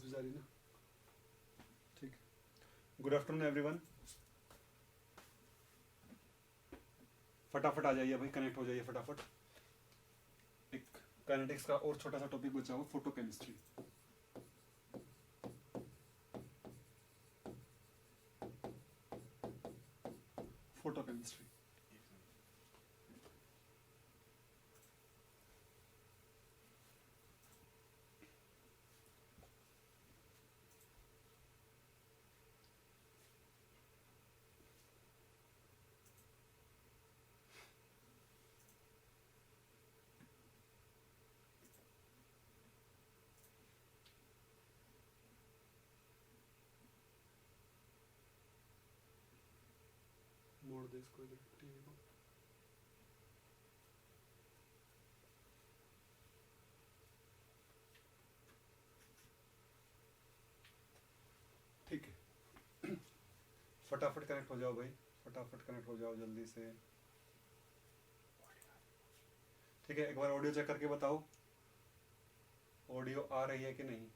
आवाज भी जा रही ना, ठीक। गुड आफ्टरनून एवरीवन, फटाफट आ जाइए भाई, कनेक्ट हो जाइए फटाफट। एक काइनेटिक्स का और छोटा सा टॉपिक बचा हुआ, फोटो केमिस्ट्री। फोटो केमिस्ट्री मोड़ दे इसको इधर टीवी को। ठीक है, फटाफट कनेक्ट हो जाओ भाई, फटाफट कनेक्ट हो जाओ जल्दी से। ठीक है, एक बार ऑडियो चेक करके बताओ, ऑडियो आ रही है कि नहीं।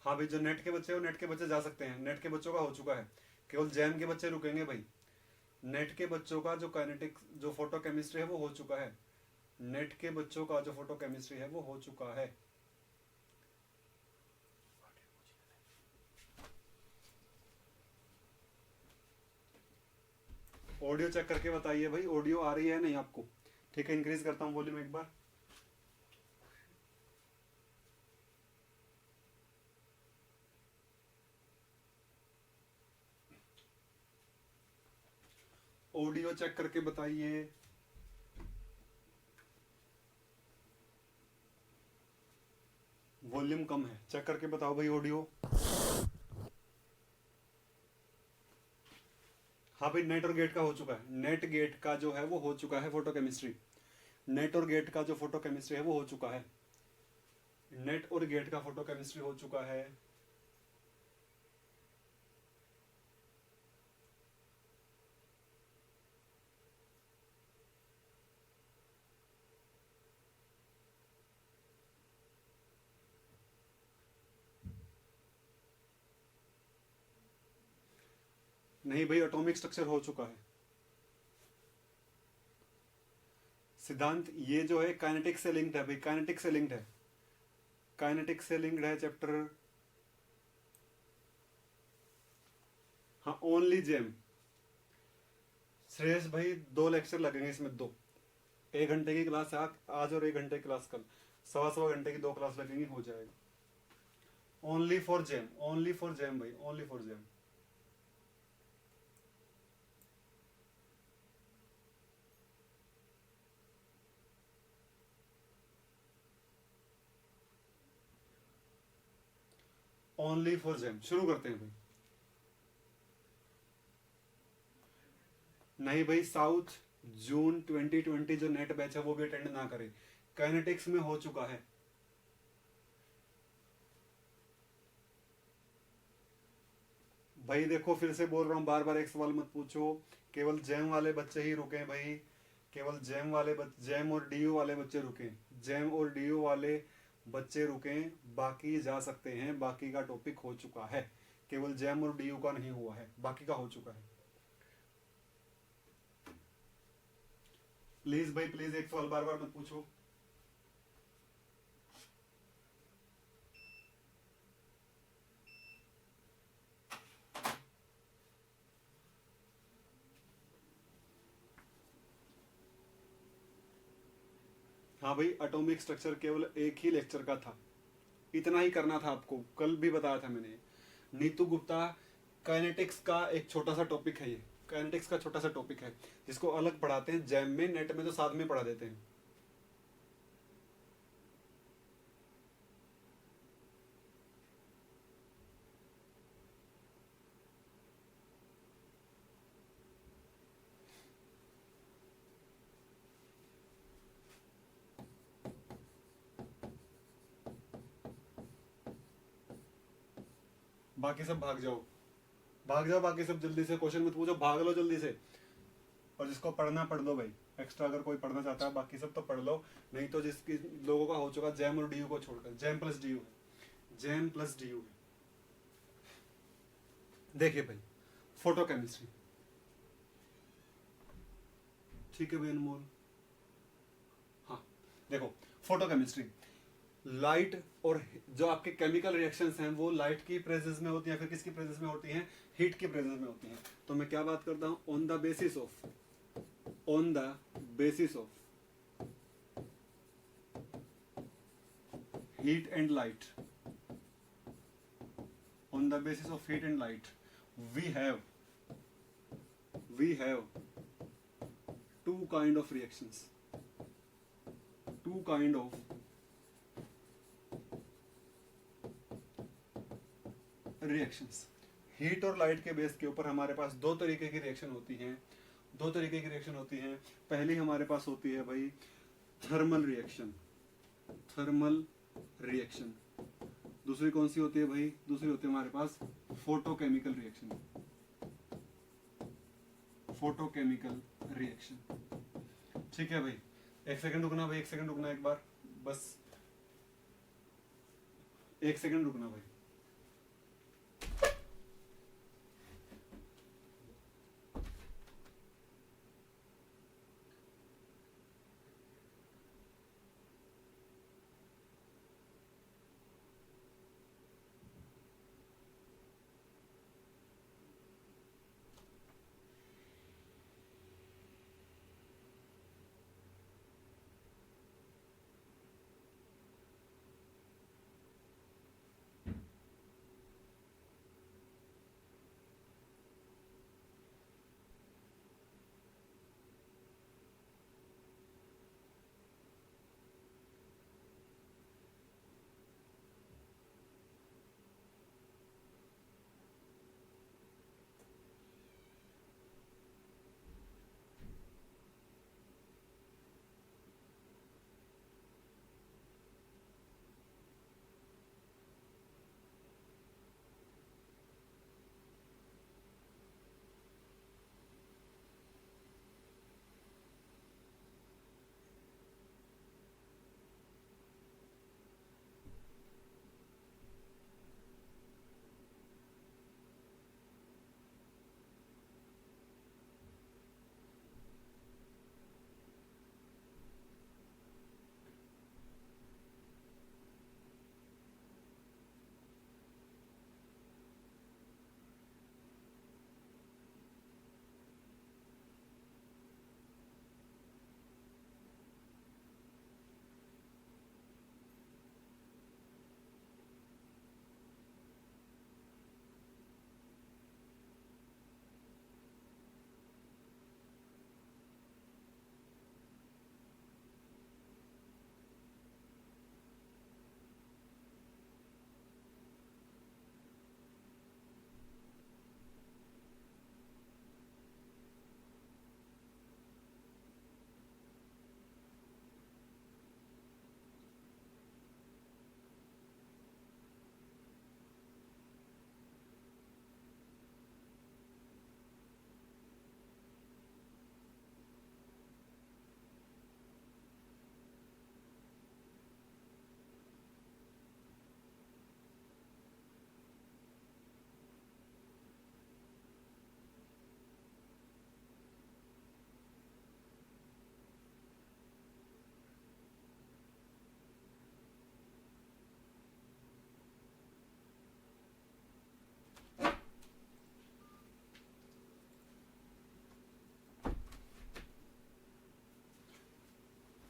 हाँ भाई, जो नेट के बच्चे हो, नेट के बच्चे जा सकते हैं, नेट के बच्चों का हो चुका है, केवल जैम के बच्चे रुकेंगे भाई। नेट के बच्चों का जो काइनेटिक्स, जो फोटो केमिस्ट्री है वो हो चुका है। नेट के बच्चों का जो फोटो केमिस्ट्री है वो हो चुका है। ऑडियो चेक करके बताइए भाई, ऑडियो आ रही है नहीं आपको। ठीक है, इंक्रीज करता हूँ वॉल्यूम एक बार। ऑडियो चेक करके बताइए। वॉल्यूम कम है, चेक करके बताओ भाई ऑडियो। हाँ भाई, नेट और गेट का हो चुका है, नेट गेट का जो है वो हो चुका है फोटो केमिस्ट्री। नेट और गेट का जो फोटो केमिस्ट्री है वो हो चुका है। नेट और गेट का फोटो केमिस्ट्री हो चुका है। नहीं भाई, एटॉमिक स्ट्रक्चर हो चुका है। सिद्धांत ये जो है काइनेटिक्स से लिंक्ड है भाई, काइनेटिक्स से लिंक्ड है, काइनेटिक्स से लिंक्ड है चैप्टर। हाँ, ओनली जेम। श्रेयस भाई 2 लेक्चर लगेंगे इसमें, 2। 1 घंटे की क्लास है आज और 1 घंटे की क्लास कल, 1.25 घंटे की 2 क्लास लगेंगी, हो जाएगा। Only for gem, only for gem भाई, only for gem. Only for gem. शुरू करते हैं भाई। नहीं भाई, साउथ जून 2020 जो नेट बैच है वो भी अटेंड ना करे, काइनेटिक्स में हो चुका है। भाई देखो, फिर से बोल रहा हूँ, बार बार एक सवाल मत पूछो, केवल जैम वाले बच्चे ही रुके भाई, केवल जैम वाले जैम और डीयू वाले बच्चे रुके, जैम और डीयू वाले बच्चे रुके, बाकी जा सकते हैं, बाकी का टॉपिक हो चुका है, केवल जैम और डीयू का नहीं हुआ है, बाकी का हो चुका है। प्लीज भाई प्लीज, एक सवाल बार बार मत पूछो। हाँ भाई, एटॉमिक स्ट्रक्चर केवल एक ही लेक्चर का था, इतना ही करना था आपको, कल भी बताया था मैंने। नीतू गुप्ता, काइनेटिक्स का एक छोटा सा टॉपिक है ये, काइनेटिक्स का छोटा सा टॉपिक है जिसको अलग पढ़ाते हैं जैम में, नेट में तो साथ में पढ़ा देते हैं। बाकी सब भाग जाओ, भाग जाओ, बाकी सब जल्दी से, क्वेश्चन मत पूछो, भाग लो जल्दी से। और जिसको पढ़ना पढ़ लो भाई, एक्स्ट्रा अगर कोई पढ़ना चाहता है, बाकी सब तो पढ़ लो, नहीं तो जिसकी लोगों का हो चुका जैम और डी को छोड़कर, जैम प्लस डी है, जैम प्लस डी है। देखिए भाई फोटोकेमिस्ट्री, ठीक है भाई अनमोल, हाँ देखो फोटोकेमिस्ट्री, लाइट और जो आपके केमिकल रिएक्शंस हैं वो लाइट की प्रेजेंस में होती हैं, फिर किसकी प्रेजेंस में होती हैं, हीट की प्रेजेंस में होती हैं। तो मैं क्या बात करता हूं, on the basis of heat and light, on the basis of heat and light, we have two kind of reactions, heat और लाइट के बेस के ऊपर हमारे पास दो तरीके की रिएक्शन होती हैं, पहली हमारे पास होती है भाई थर्मल रिएक्शन, दूसरी कौन सी होती है भाई, दूसरी होती है हमारे पास फोटोकेमिकल रिएक्शन। ठीक है भाई, एक सेकंड रुकना भाई, एक बार बस, एक सेकंड रुकना भाई।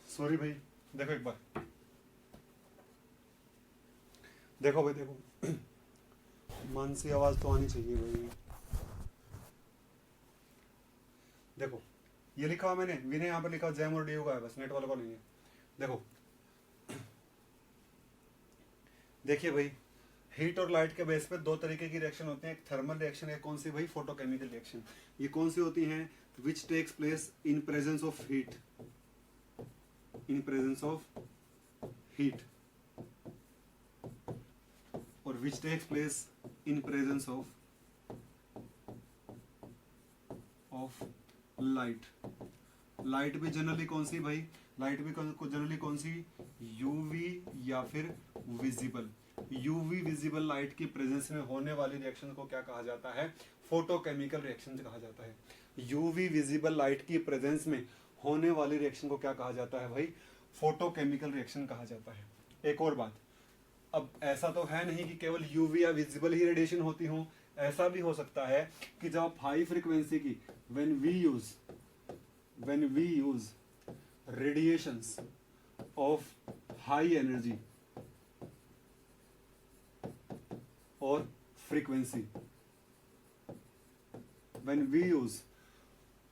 सॉरी भाई, देखो एक बार, देखो भाई देखो, मानसी आवाज तो आनी चाहिए भाई। देखो ये लिखा हुआ मैंने, विनय यहाँ पर लिखा हुआ जैम और डी का है, बस नेट वालों का नहीं है। देखो देखिए भाई, हीट और लाइट के बेस पे दो तरीके की रिएक्शन होती है, एक थर्मल रिएक्शन, एक कौन सी भाई, फोटोकेमिकल रिएक्शन। ये कौन सी होती हैं, which takes place in presence of heat, और which takes place in presence of light. Light भी जनरली कौन सी भाई, लाइट भी जनरली कौन सी, यूवी या फिर विजिबल। यूवी विजिबल लाइट की प्रेजेंस में होने वाली रिएक्शन को क्या कहा जाता है, फोटोकेमिकल रिएक्शन कहा जाता है। यूवी विजिबल लाइट की प्रेजेंस में होने वाली रिएक्शन को क्या कहा जाता है भाई, फोटोकेमिकल रिएक्शन कहा जाता है। एक और बात, अब ऐसा तो है नहीं कि केवल यूवी या विजिबल ही रेडिएशन होती हो, ऐसा भी हो सकता है कि जब आप हाई फ्रीक्वेंसी की when we use radiations of high energy और frequency, when we use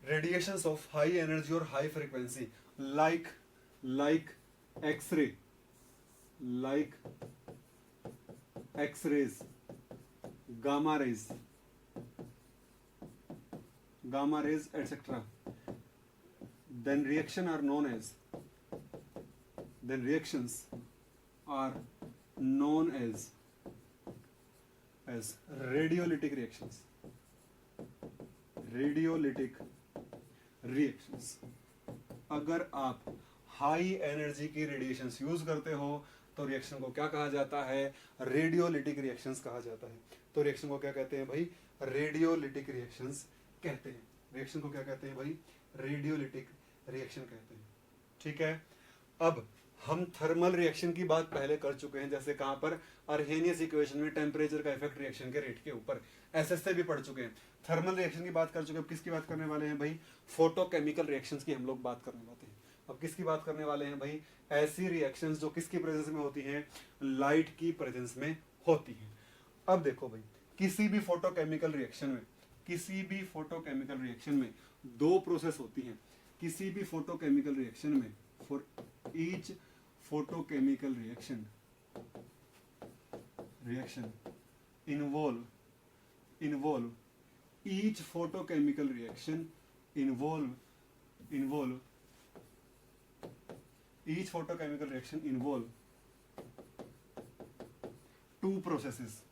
radiations of high energy or high frequency like x-ray, like x-rays, gamma rays etc., then reactions are known as radiolytic reactions. अगर आप high energy की radiations use करते हो तो reaction को क्या कहा जाता है, रेडियोलिटिक रिएक्शंस कहा जाता है। तो रिएक्शन को क्या कहते हैं भाई, रेडियोलिटिक रिएक्शंस कहते हैं। रिएक्शन को क्या कहते हैं भाई, रेडियोलिटिक रिएक्शन कहते हैं। ठीक है, अब हम थर्मल रिएक्शन की बात पहले कर चुके हैं, जैसे कहां पर, अर्हेनियस इक्वेशन में टेम्परेचर का इफेक्ट रिएक्शन के रेट के ऊपर, एसएस से भी पढ़ चुके हैं। थर्मल रिएक्शन की बात कर चुके हैं। अब किसकी बात करने वाले हैं भाई, फोटोकेमिकल रिएक्शंस की हम लोग बात करने वाले हैं। अब किसकी बात करने वाले हैं भाई, ऐसी रिएक्शंस जो किसकी प्रेजेंस में होती हैं, लाइट की प्रेजेंस में होती हैं। अब देखो भाई, किसी भी फोटोकेमिकल रिएक्शन में दो प्रोसेस होती हैं। किसी भी फोटोकेमिकल रिएक्शन में, for each photochemical reaction involve each photochemical reaction involve two processes।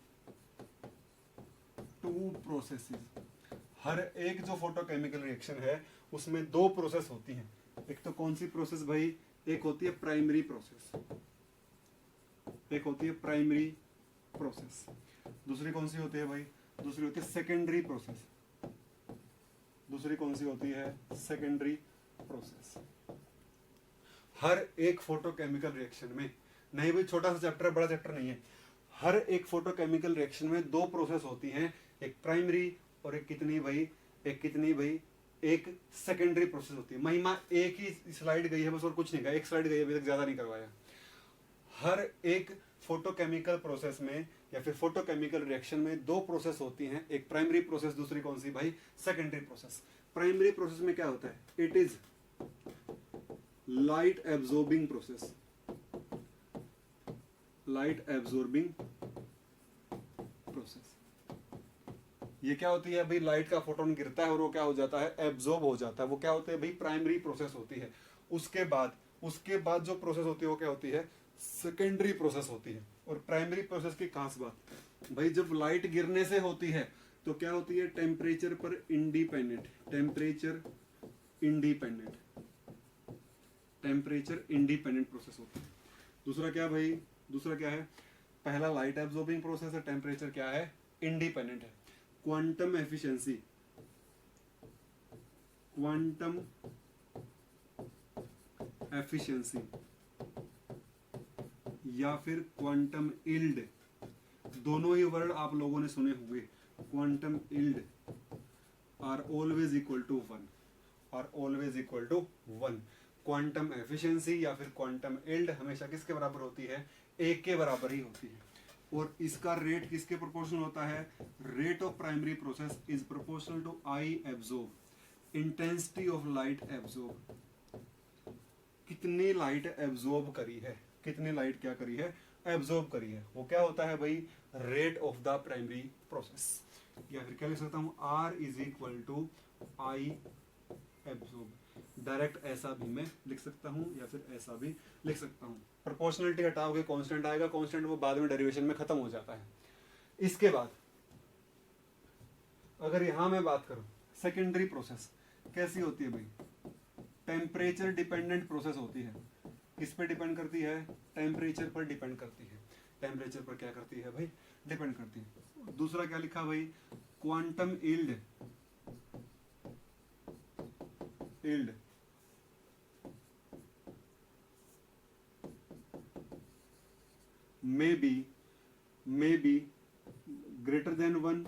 हर एक जो फोटोकेमिकल रिएक्शन है उसमें दो प्रोसेस होती हैं। एक तो कौन सी प्रोसेस भाई, एक होती है प्राइमरी प्रोसेस, दूसरी कौन सी होती है भाई, दूसरी होती है सेकेंडरी प्रोसेस। हर एक फोटोकेमिकल रिएक्शन में, नहीं भाई छोटा सा चैप्टर, बड़ा चैप्टर नहीं है, हर एक फोटोकेमिकल रिएक्शन में दो प्रोसेस होती हैं, एक प्राइमरी और एक कितनी भाई, एक सेकेंडरी प्रोसेस होती है। महिमा एक ही स्लाइड गई है बस, और कुछ नहीं कहा, एक स्लाइड गई है, अभी तक ज्यादा नहीं करवाया। हर एक फोटोकेमिकल प्रोसेस में या फिर फोटोकेमिकल रिएक्शन में दो प्रोसेस होती हैं, एक प्राइमरी प्रोसेस, दूसरी कौन सी भाई, सेकेंडरी प्रोसेस। प्राइमरी प्रोसेस में क्या होता है, it is light absorbing process. ये क्या होती है भाई, लाइट का फोटोन गिरता है और वो क्या हो जाता है, एब्जॉर्ब हो जाता है। वो क्या होते है भाई, प्राइमरी प्रोसेस होती है। उसके बाद जो प्रोसेस होती है वो क्या होती है, सेकेंडरी प्रोसेस होती है। और प्राइमरी प्रोसेस की खास बात भाई, जब लाइट गिरने से होती है तो क्या होती है, टेम्परेचर इंडिपेंडेंट प्रोसेस होती है। दूसरा क्या भाई, दूसरा क्या है, पहला लाइट एब्जॉर्बिंग प्रोसेस है, टेम्परेचर क्या है, इंडिपेंडेंट है। क्वांटम एफिशिएंसी या फिर क्वांटम इल्ड, दोनों ही वर्ड आप लोगों ने सुने होंगे। Quantum yield are always equal to one. Quantum efficiency या फिर क्वांटम इल्ड हमेशा किसके बराबर होती है, एक के बराबर ही होती है। और इसका रेट किसके प्रोपोर्शनल होता है, rate of primary process is proportional to I absorb, intensity of light absorb. कितनी लाइट एब्जॉर्ब करी है, कितनी लाइट क्या करी है, एब्जॉर्ब करी है, वो क्या होता है भाई, rate of the primary process. या फिर क्या लिख सकता हूं, R is equal to I absorb. Direct ऐसा भी मैं लिख सकता हूं या फिर ऐसा भी लिख सकता हूं। प्रोपोर्शनलिटी हटाओगे कांस्टेंट आएगा, कांस्टेंट वो बाद में डेरिवेशन में खत्म हो जाता है। इसके बाद अगर यहां मैं बात करूं, सेकेंडरी प्रोसेस कैसी होती है भाई, टेम्परेचर डिपेंडेंट प्रोसेस होती है। किस पे डिपेंड करती है? टेम्परेचर पर डिपेंड करती है। टेम्परेचर पर क्या करती है भाई? डिपेंड करती है। दूसरा क्या लिखा भाई? Quantum yield, yield may be greater than 1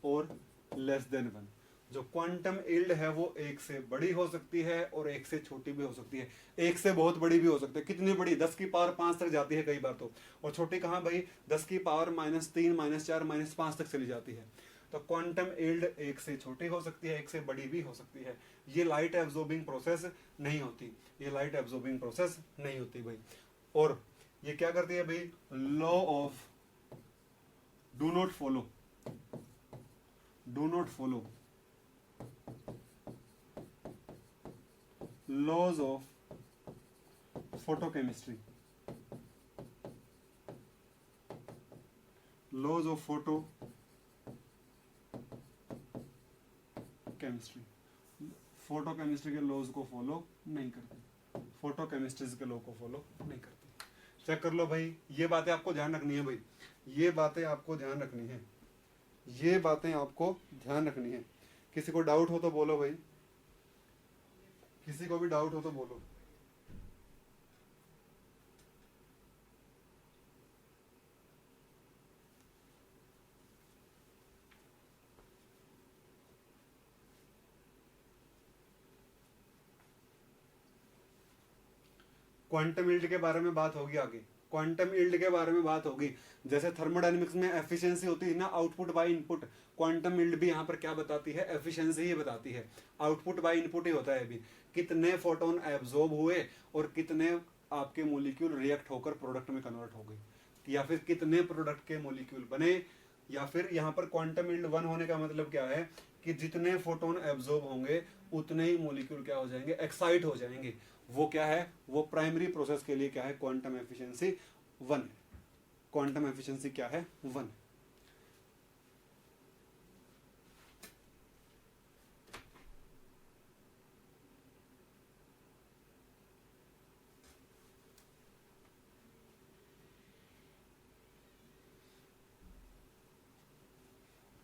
और लेस देन 1। जो क्वांटम यील्ड है वो एक से बड़ी हो सकती है और एक से छोटी भी हो सकती है। एक से बहुत बड़ी भी हो सकती है। कितनी बड़ी? 10 की पावर 5 तक जाती है कई बार तो। और छोटी कहाँ भाई? 10 की पावर -3 -4 -5 तक चली जाती है। तो क्वांटम यील्ड एक से छोटी हो सकती है, एक से बड़ी भी हो सकती है। ये लाइट एब्जॉर्बिंग प्रोसेस नहीं होती, ये लाइट एब्जॉर्बिंग प्रोसेस नहीं होती भाई। और ये क्या करती है भाई? Law of do not follow, do not follow laws of photochemistry, laws of photochemistry. Photochemistry के लॉज को फॉलो नहीं करती, फोटो केमिस्ट्री के लॉ को फॉलो नहीं करती। चेक कर लो भाई, ये बातें आपको ध्यान रखनी है भाई, ये बातें आपको ध्यान रखनी है, ये बातें आपको ध्यान रखनी है। किसी को डाउट हो तो बोलो भाई, किसी को भी डाउट हो तो बोलो। क्वांटम यील्ड के बारे में बात होगी आगे, क्वांटम यील्ड के बारे में बात होगी। जैसे थर्मोडायनेमिक्स में एफिशिएंसी होती है ना, output by input, quantum yield भी यहाँ पर क्या बताती है? एफिशिएंसी ही बताती है। आउटपुट बाय इनपुट ही होता है अभी, कितने फोटोन एब्जॉर्ब हुए और कितने आपके मोलिक्यूल रिएक्ट होकर प्रोडक्ट में कन्वर्ट हो गए, या फिर कितने प्रोडक्ट के मोलिक्यूल बने। या फिर यहाँ पर क्वांटम यील्ड 1 होने का मतलब क्या है? कि जितने फोटोन एब्जॉर्ब होंगे उतने ही मोलिक्यूल क्या हो जाएंगे? एक्साइट हो जाएंगे। वो क्या है? वो प्राइमरी प्रोसेस के लिए क्या है? क्वांटम एफिशिएंसी 1 है। क्वांटम एफिशिएंसी क्या है? 1।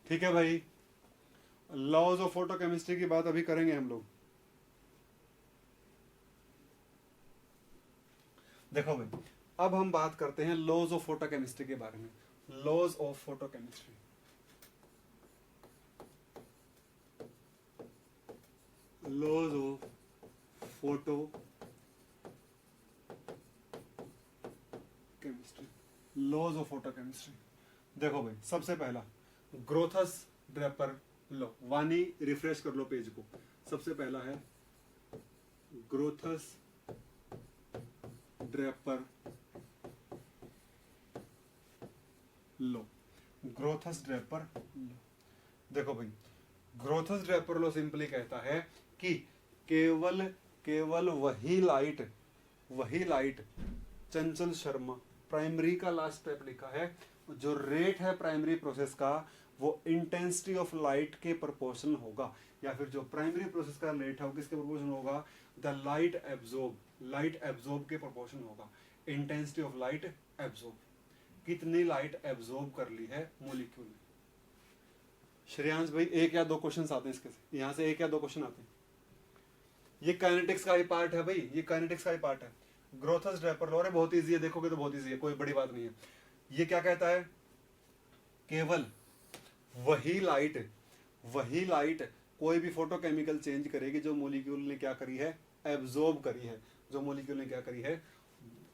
ठीक है भाई, लॉज ऑफ फोटोकेमिस्ट्री की बात अभी करेंगे हम लोग। देखो भाई, अब हम बात करते हैं लॉज ऑफ फोटोकेमिस्ट्री के बारे में। Laws of photochemistry, laws of photochemistry, laws of photochemistry. देखो भाई, सबसे पहला Grotthuss Draper law. Vani refresh कर लो पेज को। सबसे पहला है Grotthuss Draper law, Grotthuss Draper law. देखो भाई, ग्रोथस ड्रेपर लॉ सिंपली कहता है कि केवल वही लाइट चंचल शर्मा, प्राइमरी का लास्ट स्टेप लिखा है, जो रेट है प्राइमरी प्रोसेस का वो इंटेंसिटी ऑफ लाइट के प्रोपोर्शनल होगा। या फिर जो प्राइमरी प्रोसेस का रेट है वो किसके प्रोपोर्शनल होगा? द लाइट एब्जॉर्ब के प्रोपोर्शनल होगा। इंटेंसिटी ऑफ लाइट एब्जॉर्ब, कितनी लाइट एब्जॉर्ब कर ली है मोलिक्यूल ने। श्रेयांश भाई, 1 या 2 क्वेश्चन आते हैं इसके से, यहाँ से 1 या 2 क्वेश्चन आते हैं। ये काइनेटिक्स का ही पार्ट है भाई, ये काइनेटिक्स का ही पार्ट है। ग्रोथस ड्रेपर लॉ बहुत इजी है, देखोगे तो बहुत इजी है, कोई बड़ी बात नहीं है। ये क्या कहता है? केवल वही लाइट कोई भी फोटोकेमिकल चेंज करेगी जो मोलिक्यूल ने क्या करी है? एब्जॉर्ब करी है। जो मोलिक्यूल ने क्या करी है?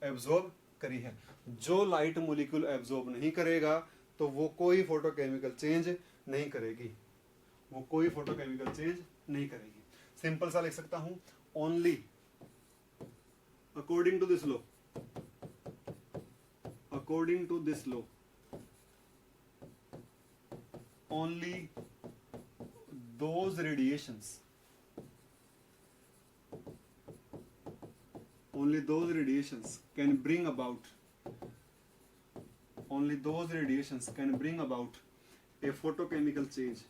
एब्जॉर्ब करी है। जो लाइट मोलिक्यूल एब्जॉर्ब नहीं करेगा तो वो कोई फोटोकेमिकल चेंज नहीं करेगी, वो कोई फोटोकेमिकल चेंज नहीं करेगी। सिंपल सा लिख सकता हूं, only according to this law, according to this law, only those radiations can bring about a photochemical change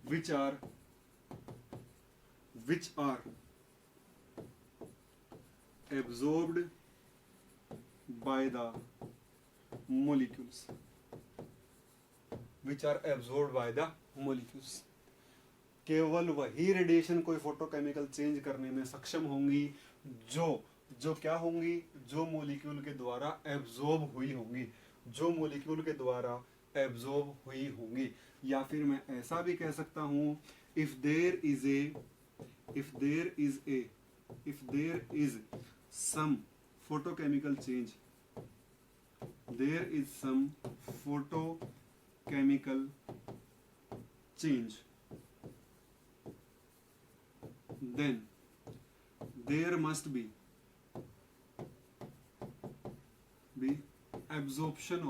which are absorbed by the molecules, which are absorbed by the molecules. केवल वही radiation कोई photochemical change करने में सक्षम होंगी जो क्या होंगी, जो मॉलिक्यूल के द्वारा एब्जॉर्ब हुई होंगी, जो मॉलिक्यूल के द्वारा एब्जॉर्ब हुई होंगी। या फिर मैं ऐसा भी कह सकता हूं, if there is some photochemical change, there is some photochemical change, then there must be absorption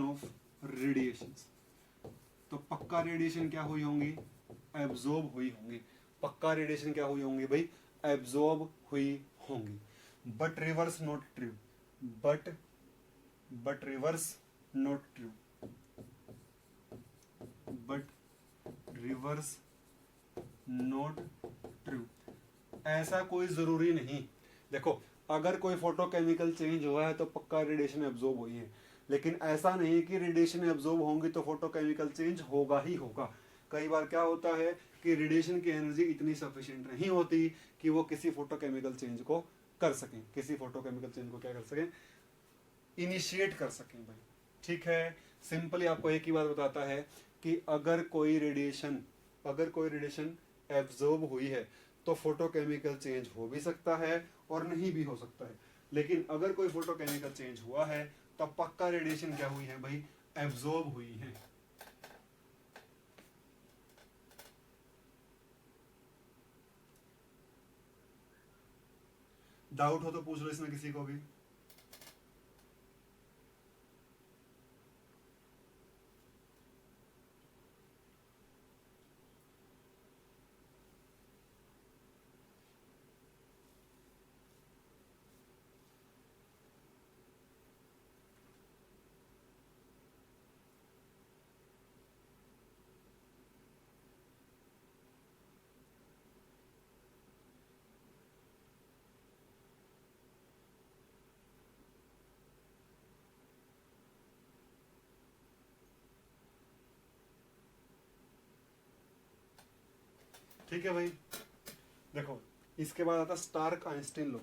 of radiations। तो पक्का रेडिएशन क्या हुई होंगी, एब्जॉर्ब हुई होंगी। पक्का रेडिएशन क्या हुई होंगी भाई, एब्जॉर्ब हुई होंगी। But reverse not true, but reverse not true, but reverse not true. ऐसा कोई जरूरी नहीं। देखो, अगर कोई फोटोकेमिकल चेंज हुआ है तो पक्का रेडिएशन एब्जॉर्ब हुई है, लेकिन ऐसा नहीं कि रेडिएशन एब्जॉर्ब होंगी तो फोटोकेमिकल चेंज होगा ही होगा। कई बार क्या होता है कि रेडिएशन की एनर्जी इतनी सफिशिएंट नहीं होती कि वो किसी फोटोकेमिकल चेंज को कर सकें, किसी फोटोकेमिकल चेंज को क्या कर सकें, इनिशिएट कर सकें भाई। ठीक है, सिंपली आपको एक ही बात बताता है कि अगर कोई रेडिएशन एब्जॉर्ब हुई है तो फोटोकेमिकल चेंज हो भी सकता है और नहीं भी हो सकता है। लेकिन अगर कोई फोटोकेमिकल चेंज हुआ है तो पक्का रेडिएशन क्या हुई है भाई, एब्जॉर्ब हुई है। डाउट हो तो पूछ लो इसमें किसी को भी। ठीक है भाई, देखो इसके बाद आता स्टार्क आइंस्टीन लॉ,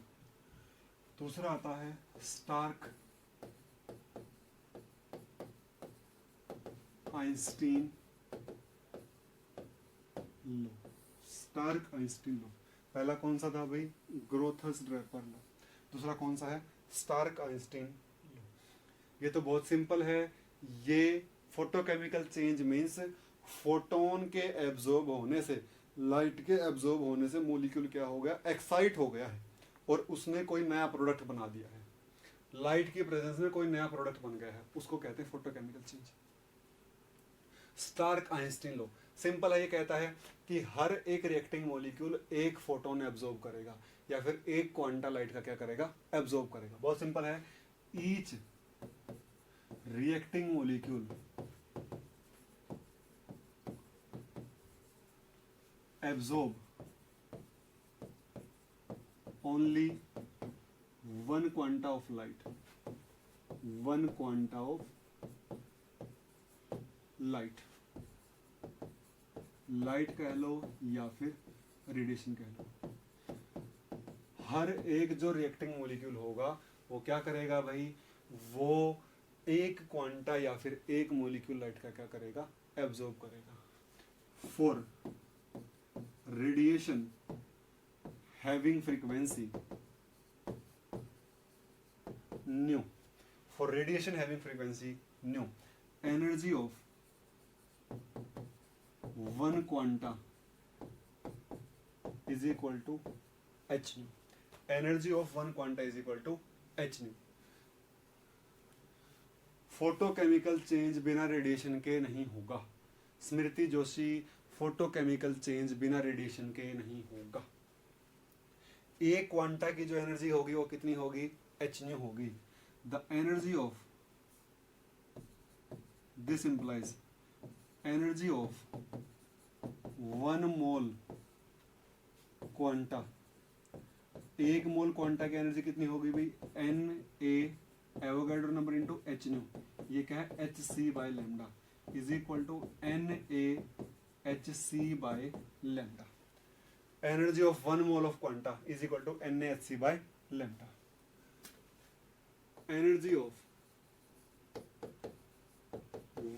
दूसरा आता है Stark Einstein law. Stark Einstein law, पहला कौन सा था भाई, ग्रोथस ड्रेपर लॉ। दूसरा कौन सा है, स्टार्क आइंस्टीन लॉ। ये तो बहुत सिंपल है। ये फोटोकेमिकल चेंज मीन्स फोटोन के एब्जॉर्ब होने से, लाइट के एब्जॉर्ब होने से मॉलिक्यूल क्या हो गया, एक्साइट हो गया है और उसने कोई नया प्रोडक्ट बना दिया है। लाइट की प्रेजेंस में कोई नया प्रोडक्ट बन गया है, उसको कहते हैं photochemical change. Stark Einstein law simple है, ये कहता है कि हर एक रिएक्टिंग मॉलिक्यूल एक फोटोन एब्जॉर्ब करेगा या फिर एक क्वांटा लाइट का क्या करेगा, एब्जॉर्ब करेगा। बहुत सिंपल है, each reacting molecule absorb only one quanta of light, one quanta of light, light कह लो या फिर रेडिएशन कह लो। हर एक जो रिएक्टिंग मॉलिक्यूल होगा वो क्या करेगा भाई, वो एक क्वांटा या फिर एक मॉलिक्यूल लाइट का क्या करेगा, एब्जॉर्ब करेगा। For radiation having frequency nu, for radiation having frequency nu, energy of one quanta is equal to h nu, energy of one quanta is equal to h nu। Photochemical change बिना radiation के नहीं होगा। स्मृति Joshi, photochemical change बिना radiation के नहीं होगा। एक quanta की जो एनर्जी होगी वो कितनी होगी, एच न्यू होगी। The energy of this implies energy of 1 mole quanta, 1 mole quanta की एनर्जी कितनी होगी भाई, Na Avogadro number into h nu, ये क्या है h c by lambda is equal to NaHc by lambda. Energy of 1 mole of quanta is equal to NaHc by lambda. Energy of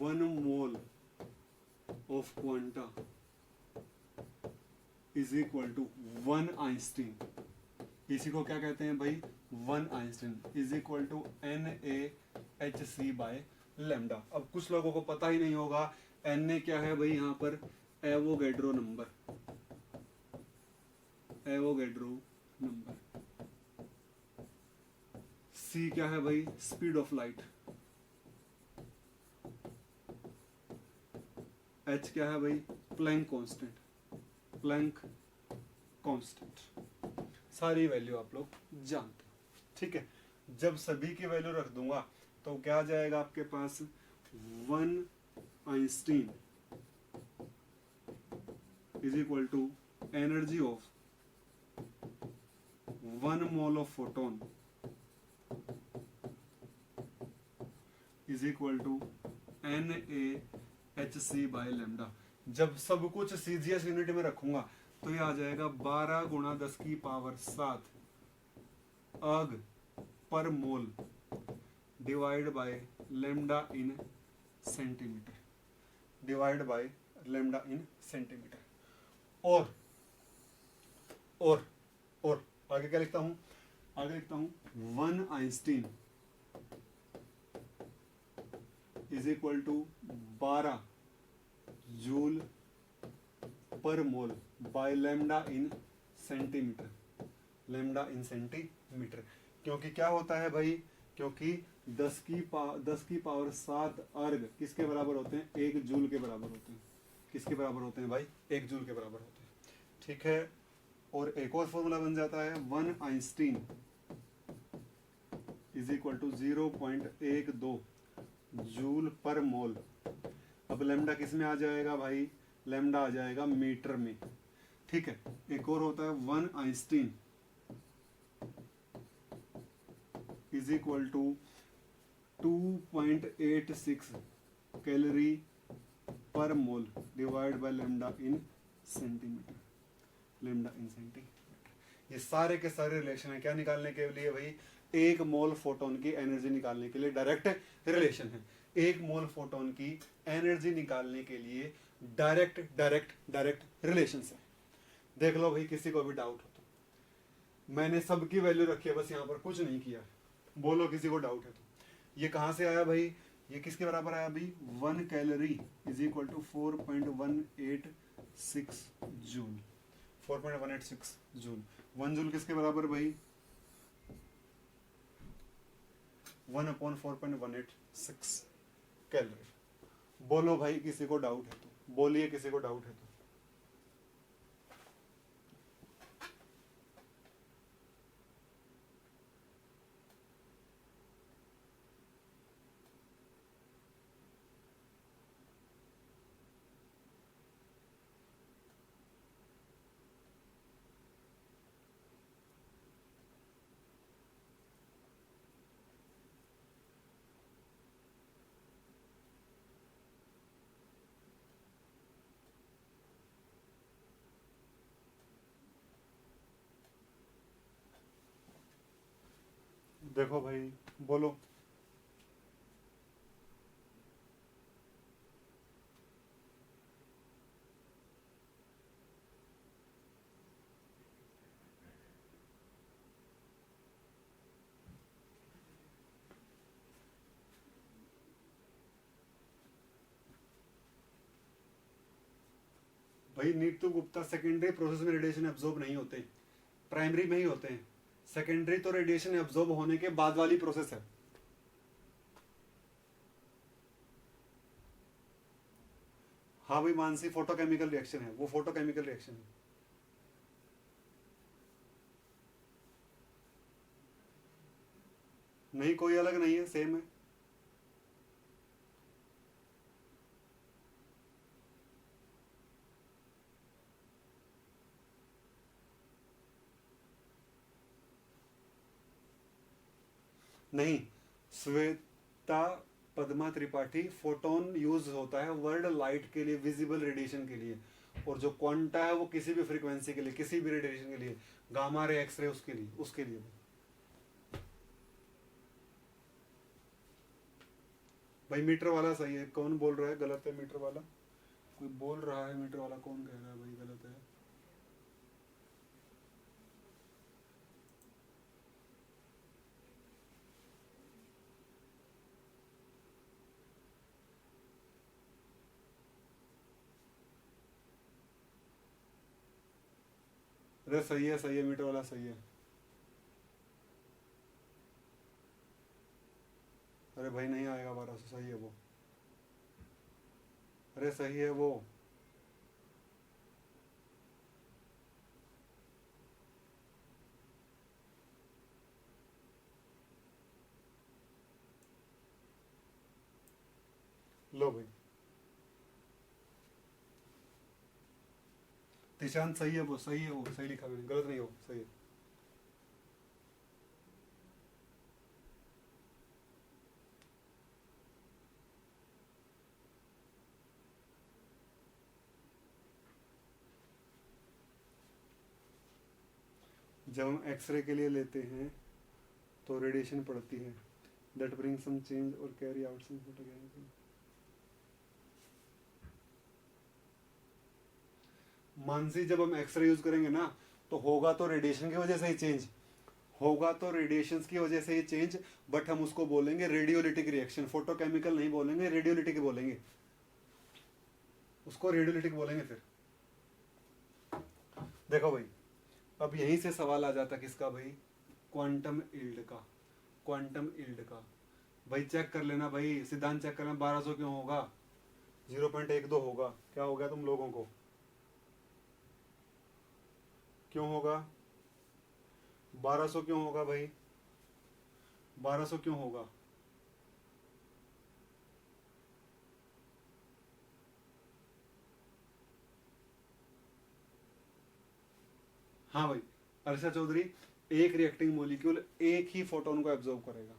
1 mole of quanta is equal to 1 Einstein, इसी को क्या कहते हैं भाई 1 Einstein is equal to NaHc by lambda. अब कुछ लोगों को पता ही नहीं होगा Na क्या है भाई, यहाँ पर Avogadro number, Avogadro number. C क्या है भाई, स्पीड ऑफ लाइट। H क्या है भाई, प्लैंक कांस्टेंट, प्लैंक कांस्टेंट। सारी वैल्यू आप लोग जानते हो, ठीक है। जब सभी की वैल्यू रख दूंगा तो क्या आ जाएगा आपके पास, 1 Einstein is equal to energy of 1 mole of photon is equal to NaHc by lambda. जब सब कुछ सीजीएस यूनिट में रखूंगा तो ये आ जाएगा 12 गुणा 10 की power 7 erg per mole divide by lambda in centimetre, divide by lambda in centimetre. और आगे क्या लिखता हूं, आगे लिखता हूं 1 Einstein is equal to 12 joule per mole by lambda in centimetre, lambda in centimetre. क्योंकि क्या होता है भाई, क्योंकि 10 की पावर 7 अर्ग किसके बराबर होते हैं, 1 जूल के बराबर होते हैं। किसके बराबर होते हैं भाई, 1 जूल के बराबर होते हैं, ठीक है। और एक और फॉर्मूला बन जाता है 1 Einstein is equal to 0.12 joule per mole. अब लेमडा किस में आ जाएगा भाई, लेमडा आ जाएगा मीटर में, ठीक है। एक और होता है 1 Einstein is equal to 2.86 calorie per mole divide by lambda in centimetre, lambda in centimetre. ये सारे के सारे रिलेशन है क्या निकालने के लिए भाई, 1 मोल फोटोन की एनर्जी निकालने के लिए डायरेक्ट रिलेशन है। 1 मोल फोटोन की एनर्जी निकालने के लिए डायरेक्ट रिलेशन है। देख लो भाई, किसी को भी डाउट हो तो। मैंने सबकी वैल्यू रखी है, बस यहाँ पर कुछ नहीं किया। बोलो किसी को डाउट है तो। ये कहाँ से आया भाई, ये किसके बराबर आया भाई, 1 calorie is equal to 4.186 joule, 4.186 joule. 1 joule किसके बराबर भाई, 1/4.186 कैलोरी। बोलो भाई किसी को डाउट है तो, बोलिए किसी को डाउट है तो। देखो भाई, बोलो। भाई नीतू गुप्ता, सेकेंडरी प्रोसेस में रेडिएशन एब्जॉर्ब नहीं होते, प्राइमरी में ही होते हैं। सेकेंडरी तो रेडिएशन एब्जॉर्ब होने के बाद वाली प्रोसेस है। हाँ भाई मानसी, फोटोकेमिकल रिएक्शन है वो, फोटोकेमिकल रिएक्शन है। नहीं, कोई अलग नहीं है, सेम है। नहीं, श्वेता पद्मा त्रिपाठी, फोटोन यूज होता है वर्ड लाइट के लिए, विजिबल रेडिएशन के लिए, और जो क्वांटा है वो किसी भी फ्रीक्वेंसी के लिए, किसी भी रेडिएशन के लिए, गामा रे, एक्सरे, उसके लिए। भाई मीटर वाला सही है, कौन बोल रहा है गलत है मीटर वाला? कोई बोल रहा है मीटर वाला, कौन कह रहा है भाई गलत है? अरे सही है मीटर वाला सही है। अरे भाई नहीं आएगा 1200, सही है वो। अरे सही है वो। लो भाई, निशांत सही है वो, सही है वो, सही लिखा मैंने, गलत नहीं हो, सही है। जब हम एक्सरे के लिए लेते हैं तो रेडिएशन पड़ती है, दैट ब्रिंग सम चेंज और carry out some photography. Mansi, जब हम एक्सरे यूज करेंगे ना तो होगा तो रेडिएशन की वजह से ही चेंज, होगा तो रेडिएशन की वजह से ही चेंज, बट हम उसको बोलेंगे रेडियोलिटिक रिएक्शन, फोटोकेमिकल नहीं बोलेंगे, रेडियोलिटिक बोलेंगे, उसको रेडियोलिटिक बोलेंगे। फिर देखो भाई, अब यहीं से सवाल आ जाता किसका भाई, क्वांटम इल्ड का, क्वांटम इल्ड का। भाई चेक कर लेना भाई, सिद्धांत चेक कर लेना, 1200 क्यों होगा, 0.12 होगा, क्या हो गया तुम लोगों को, क्यों होगा 1200, क्यों होगा भाई 1200 क्यों होगा? हाँ भाई, अर्षा चौधरी, एक रिएक्टिंग मॉलिक्यूल एक ही फोटोन को एब्जॉर्ब करेगा।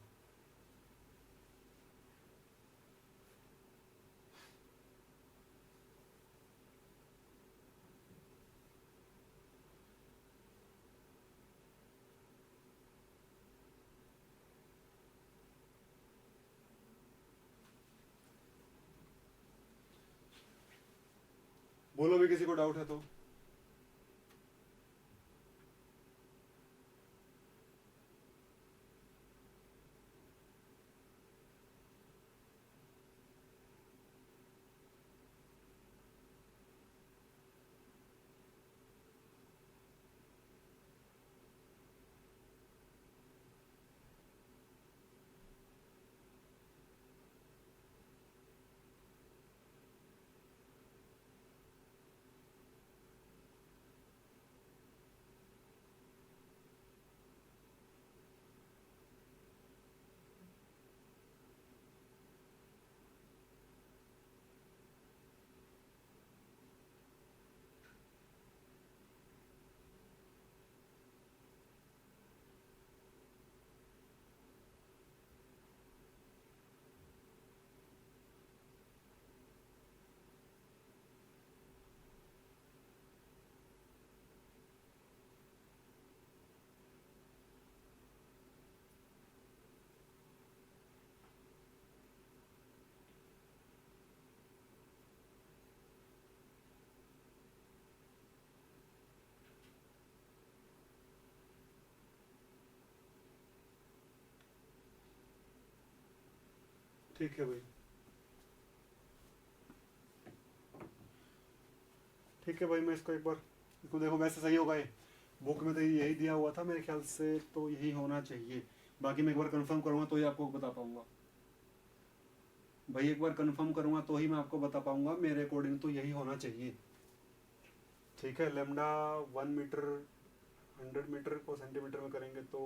बोलो भी, किसी को डाउट है तो। ठीक है भाई, ठीक है भाई, मैं इसको एक बार, इसको देखो वैसे सही होगा ये, बुक में तो यही दिया हुआ था मेरे ख्याल से, तो यही होना चाहिए। बाकी मैं एक बार कंफर्म करूंगा तो ही आपको बता पाऊंगा भाई, एक बार कंफर्म करूंगा तो ही मैं आपको बता पाऊंगा, मेरे अकॉर्डिंग तो यही होना चाहिए। ठीक है, लेमडा 1 मीटर 100 मीटर को सेंटीमीटर में करेंगे तो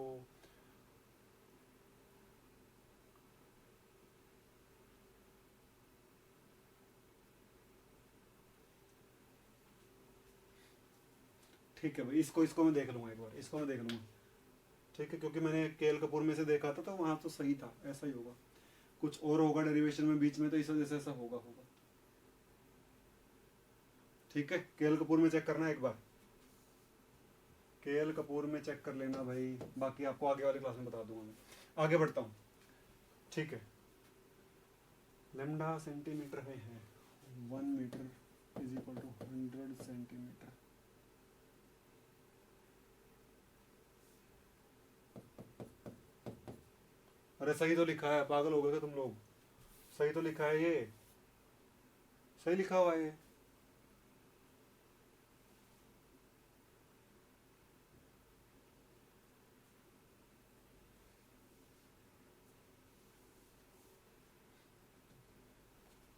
ठीक है भाई, इसको इसको मैं देख लूंगा एक बार, इसको मैं देख लूंगा। ठीक है, क्योंकि मैंने केएल कपूर में से देखा था तो वहां तो सही था, ऐसा ही होगा, कुछ और होगा डेरिवेशन में बीच में, तो इस वजह से ऐसा होगा। ठीक है, केएल कपूर में चेक करना एक बार, केएल कपूर में चेक कर लेना भाई, बाकी आपको आगे वाली क्लास में बता दूंगा मैं। आगे बढ़ता हूँ, ठीक है। लैम्डा सेंटीमीटर में है, 1 metre is equal to 100 centimetre. अरे सही तो लिखा है, पागल हो गए क्या तुम लोग? सही तो लिखा है, ये सही लिखा हुआ है ये।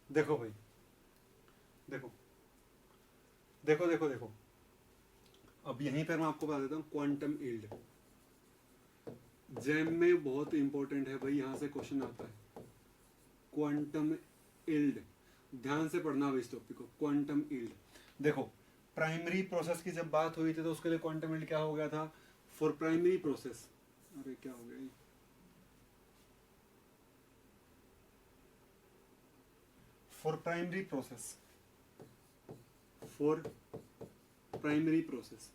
देखो भाई, देखो देखो देखो देखो, अब यहीं पर मैं आपको बता देता हूँ क्वांटम यील्ड। जैम में बहुत इंपॉर्टेंट है भाई, यहां से क्वेश्चन आता है क्वांटम यील्ड, ध्यान से पढ़ना भाई इस टॉपिक को, क्वांटम यील्ड। देखो प्राइमरी प्रोसेस की जब बात हुई थी तो उसके लिए क्वांटम यील्ड क्या हो गया था, फॉर प्राइमरी प्रोसेस, अरे क्या हो गया ये, for primary process, for primary process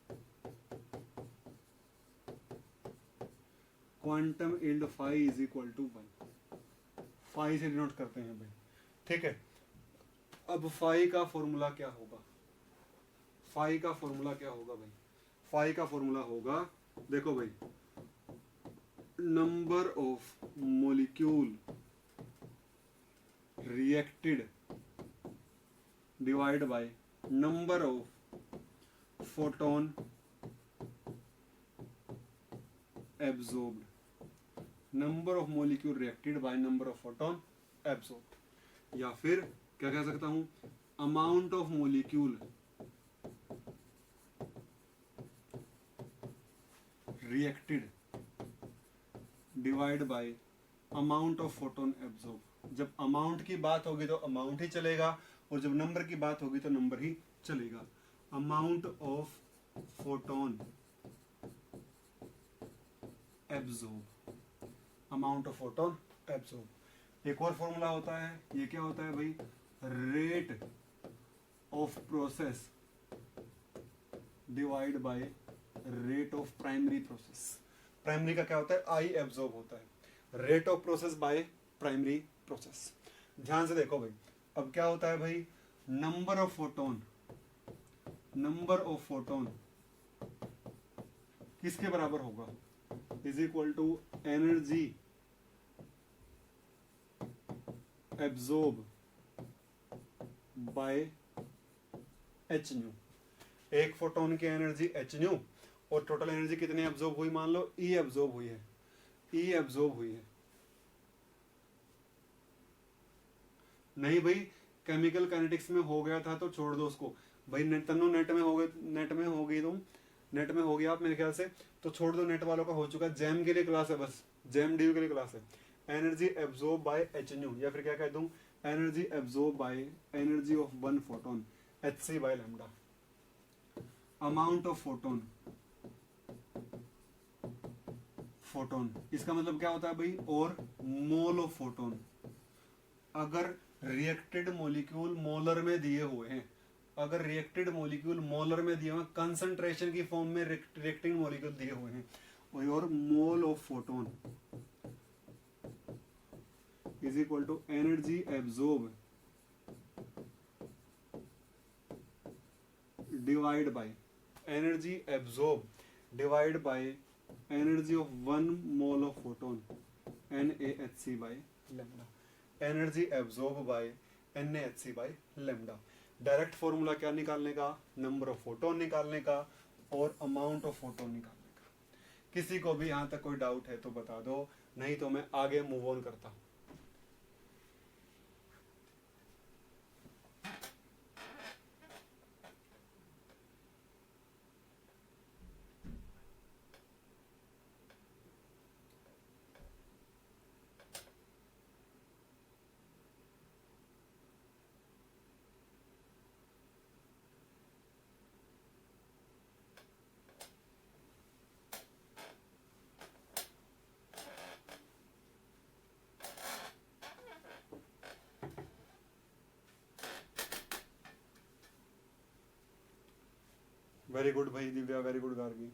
quantum yield phi is equal to 1, phi से डिनोट करते हैं भाई, ठीक है। अब फाई का फॉर्मूला क्या होगा, फाई का फॉर्मूला क्या होगा भाई, फाई का फॉर्मूला होगा, देखो भाई, number of molecule reacted divide by number of photon absorbed, number of molecule reacted by number of photon absorbed, या फिर क्या कह सकता हूं, amount of molecule reacted divide by amount of photon absorb. जब अमाउंट की बात होगी तो अमाउंट ही चलेगा, और जब नंबर की बात होगी तो नंबर ही चलेगा। Amount of photon absorb, amount of photon absorb. एक और फॉर्मूला होता है, ये क्या होता है भाई, rate of process divide by rate of primary process. Primary का क्या होता है, आई एब्जॉर्ब होता है, rate of process by primary process. ध्यान से देखो भाई, अब क्या होता है भाई, number of photon, number of photon किसके बराबर होगा, is equal to energy absorb by h nu. एक फोटोन की एनर्जी एच न्यू, और टोटल एनर्जी कितनी एब्जॉर्ब हुई, मान लो ई एब्जॉर्ब हुई है, ई एब्जॉर्ब हुई है। नहीं भाई, केमिकल काइनेटिक्स में हो गया था तो छोड़ दो उसको भाई, नेट तन्नो नेट में हो गए, नेट में हो गई तुम, नेट में हो गया आप मेरे ख्याल से, तो छोड़ दो, नेट वालों का हो चुका, जैम के लिए क्लास है, बस जैम डी के लिए क्लास है। Energy absorb by h nu, या फिर क्या कह दूं, energy absorb by energy of one photon h c by lambda. Amount of photon, photon इसका मतलब क्या होता है भाई, और मोल ऑफ फोटोन। अगर रिएक्टेड मॉलिक्यूल मोलर में दिए हुए हैं, अगर रिएक्टेड मॉलिक्यूल मोलर में दिए हुए हैं, कंसंट्रेशन की फॉर्म में रिएक्टिंग मॉलिक्यूल दिए हुए हैं, और mole of photon is equal to energy absorb divide by energy absorb divide by energy of one mole of photon NaHc by lambda. Energy absorb by NaHc by lambda. Direct formula क्या निकालने का, number of photon निकालने का और amount of photon निकालने का। किसी को भी यहां तक कोई डाउट है तो बता दो, नहीं तो मैं आगे मूव ऑन करता हूं। वेरी गुड भाई दिव्या, वेरी गुड गार्गी।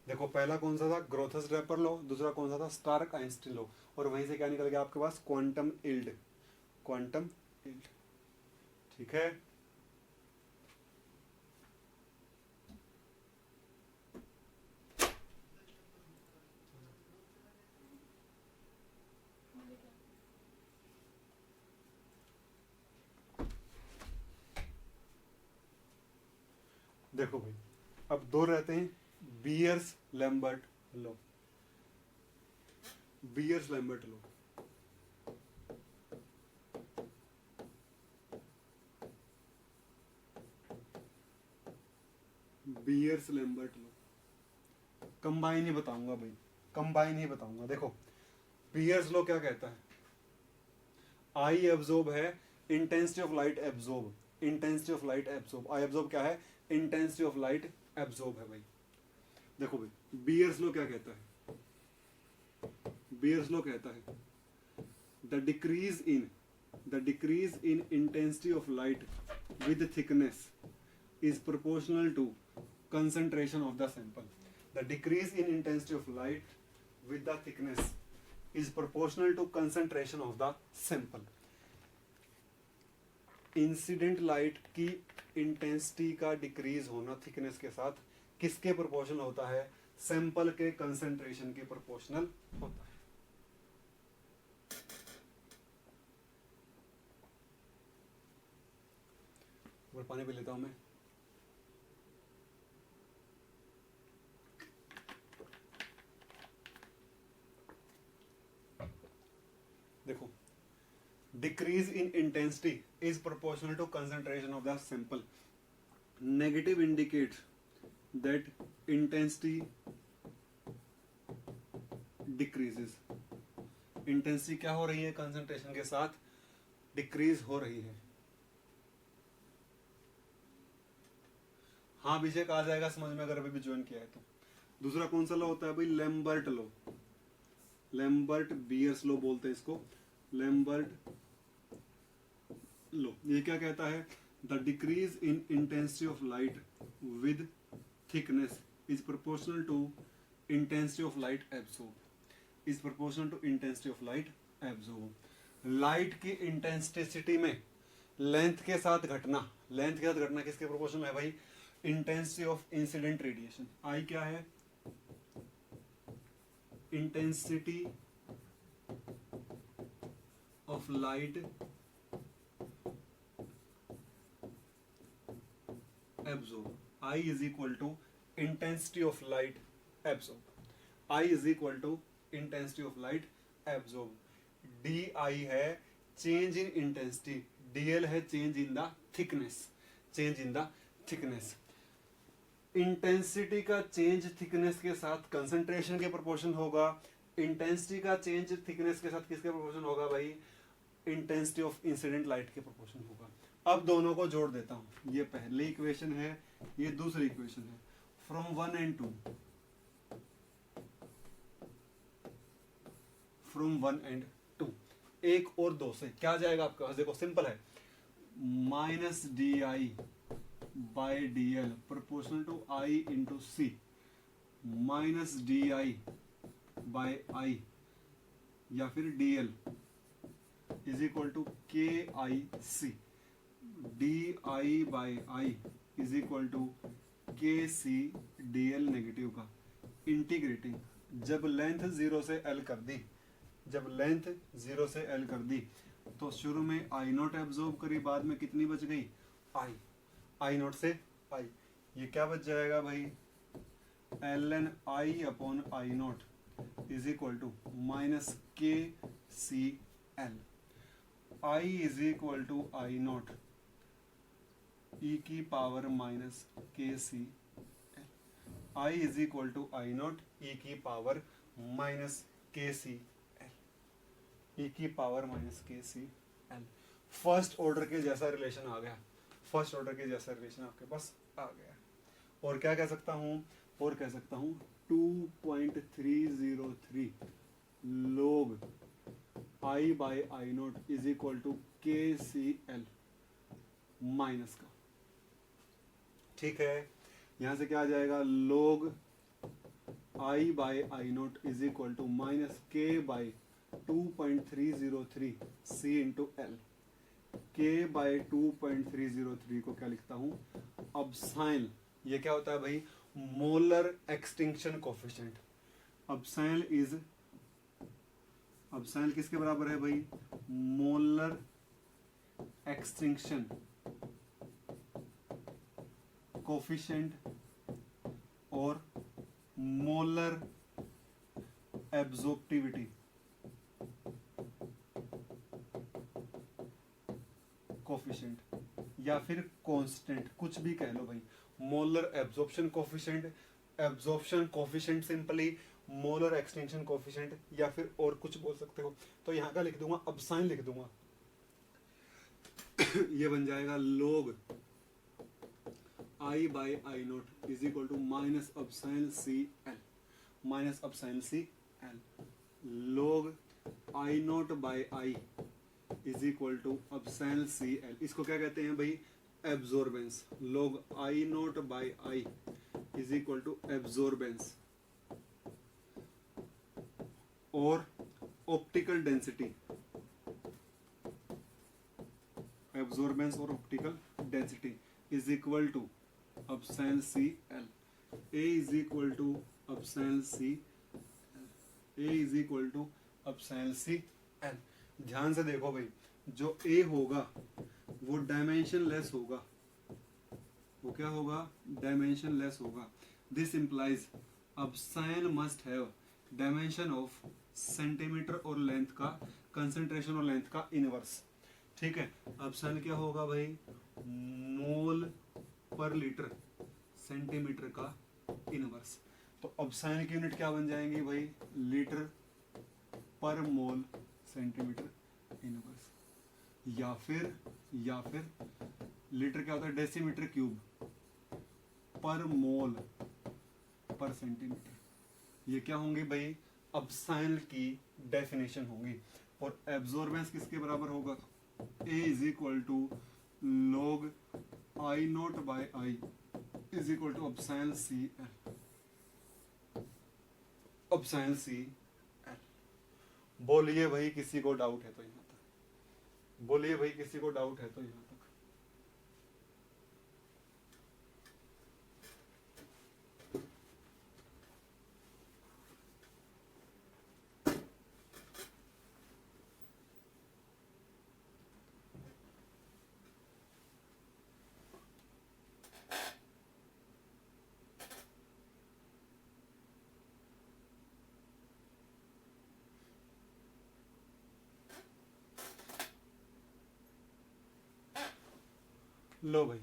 देखो पहला कौन सा था, ग्रोथस ड्रैपर लॉ, दूसरा कौन सा था, स्टार्क आइंस्टीन लॉ, और वहीं से क्या निकल गया आपके पास, क्वांटम इल्ड, क्वांटम इल्ड। ठीक है, देखो भाई अब दो रहते हैं, Beer's Lambert law, Beer's Lambert law, Beer's Lambert law, combine ही बताऊंगा भाई, कंबाइन ही बताऊंगा। देखो बियर्स लॉ क्या कहता है, आई एब्जॉर्ब है, intensity of light absorb, intensity of light absorb, I absorb क्या है, इंटेंसिटी ऑफ लाइट एब्जॉर्ब है भाई। देखो भाई बियर्स लॉ क्या कहता है, बियर्स लॉ कहता है the decrease in intensity of light with thickness is proportional to concentration of the sample. The decrease in intensity of light with the thickness is proportional to concentration of the sample. Incident light की intensity का decrease होना thickness के साथ किसके proportional होता है, sample के concentration के प्रोपोर्शनल होता है। और पानी पी लेता हूं मैं। देखो decrease in intensity is proportional to concentration of the sample, negative indicates that intensity decreases, intensity क्या हो रही है, कंसंट्रेशन के साथ डिक्रीज हो रही है। हाँ अभिषेक आ जाएगा समझ में अगर अभी भी ज्वाइन किया है तो। दूसरा कौन सा लॉ होता है भाई, Lambert law, Lambert Beer's law बोलते हैं इसको, लैम्बर्ट लॉ। ये क्या कहता है, the decrease in intensity of light with thickness is proportional to intensity of light absorb, is proportional to intensity of light absorb. Light की इंटेंसिटी में length के साथ घटना, लेंथ के साथ घटना किसके प्रोपोर्शनल है भाई, intensity of incident radiation. I क्या है, intensity of light absorb, I is equal to intensity of light absorb, I is equal to intensity of light absorb. D I है चेंज इन इंटेंसिटी, डीएल है change in the thickness, change in the thickness. Intensity का change thickness के साथ concentration के proportion होगा, intensity का change thickness के साथ किसके प्रोपोर्शन होगा भाई, इंटेंसिटी ऑफ इंसिडेंट लाइट के प्रोपोर्शन होगा। अब दोनों को जोड़ देता हूं, ये पहली इक्वेशन है, ये दूसरी इक्वेशन है। फ्रॉम 1 and 2, फ्रॉम 1 and 2, एक और दो से क्या जाएगा आपके पास, देखो सिंपल है, minus D I by D L proportional to I into C, minus D I by I या फिर D L is equal to K I C, D I by I is equal to K C D L negative का integrating, जब length 0 से L कर दी, जब length 0 से L कर दी तो शुरू में आई नॉट एब्जॉर्ब करी, बाद में कितनी बच गई, आई, आई नॉट से आई, ये क्या बच जाएगा भाई, L N I upon I not is equal to minus K C L, I is equal to I naught E की power minus K C L, I is equal to I naught E की power minus K C L, ई की power minus K C L. First order के जैसा relation आ गया, first order के जैसा relation आपके पास आ गया। और क्या कह सकता हूँ, और कह सकता हूँ 2.303 log I by I nought is equal to K C L minus का, ठीक है, यहां से क्या आ जाएगा, log I by I nought is equal to minus K by 2.303 C into L. K by 2.303 को क्या लिखता हूं, अपसाइल, ये क्या होता है भाई, मोलर एक्सटिंक्शन कोफिशिएंट। अपसाइल इज, अपसाइल किसके बराबर है भाई, मोलर एक्सटिंक्शन कोफिशिएंट और मोलर एब्जॉर्प्टिविटी कोफिशिएंट, या फिर कांस्टेंट, कुछ भी कह लो भाई। Molar absorption coefficient, absorption coefficient simply, molar extension coefficient, या फिर और कुछ बोल सकते हो। तो यहाँ का लिख दूंगा, अपसाइन लिख दूंगा। ये बन जाएगा log I by I nought is equal to minus epsilon C L, minus epsilon C L. log I note by I is equal to epsilon C L. इसको क्या कहते हैं भाई, absorbance. log I note by I is equal to absorbance और optical density, absorbance और optical density is equal to epsilon C L. A is equal to epsilon C, A is equal to epsilon C L. ध्यान से देखो भाई, जो ए होगा वो dimension less होगा, वो क्या होगा, डायमेंशन लेस होगा। This implies अपसाइन must have dimension of centimetre और लेंथ का, कंसंट्रेशन और लेंथ का इनवर्स। ठीक है, अपसाइन क्या होगा भाई, मोल पर लीटर सेंटीमीटर का इनवर्स। तो अपसाइन की यूनिट क्या बन जाएंगी भाई, लीटर पर मोल सेंटीमीटर इनवर्स, या फिर लीटर क्या होता है, डेसीमीटर क्यूब पर मोल पर सेंटीमीटर। ये क्या होंगे भाई, अपसाइन की डेफिनेशन होगी। और एब्जॉर्बेंस किसके बराबर होगा, A is equal to log I note by I is equal to epsilon C L, epsilon C L. बोलिए भाई किसी को डाउट है तो यहाँ तक, बोलिए भाई किसी को डाउट है तो यहाँ तक। लो भाई,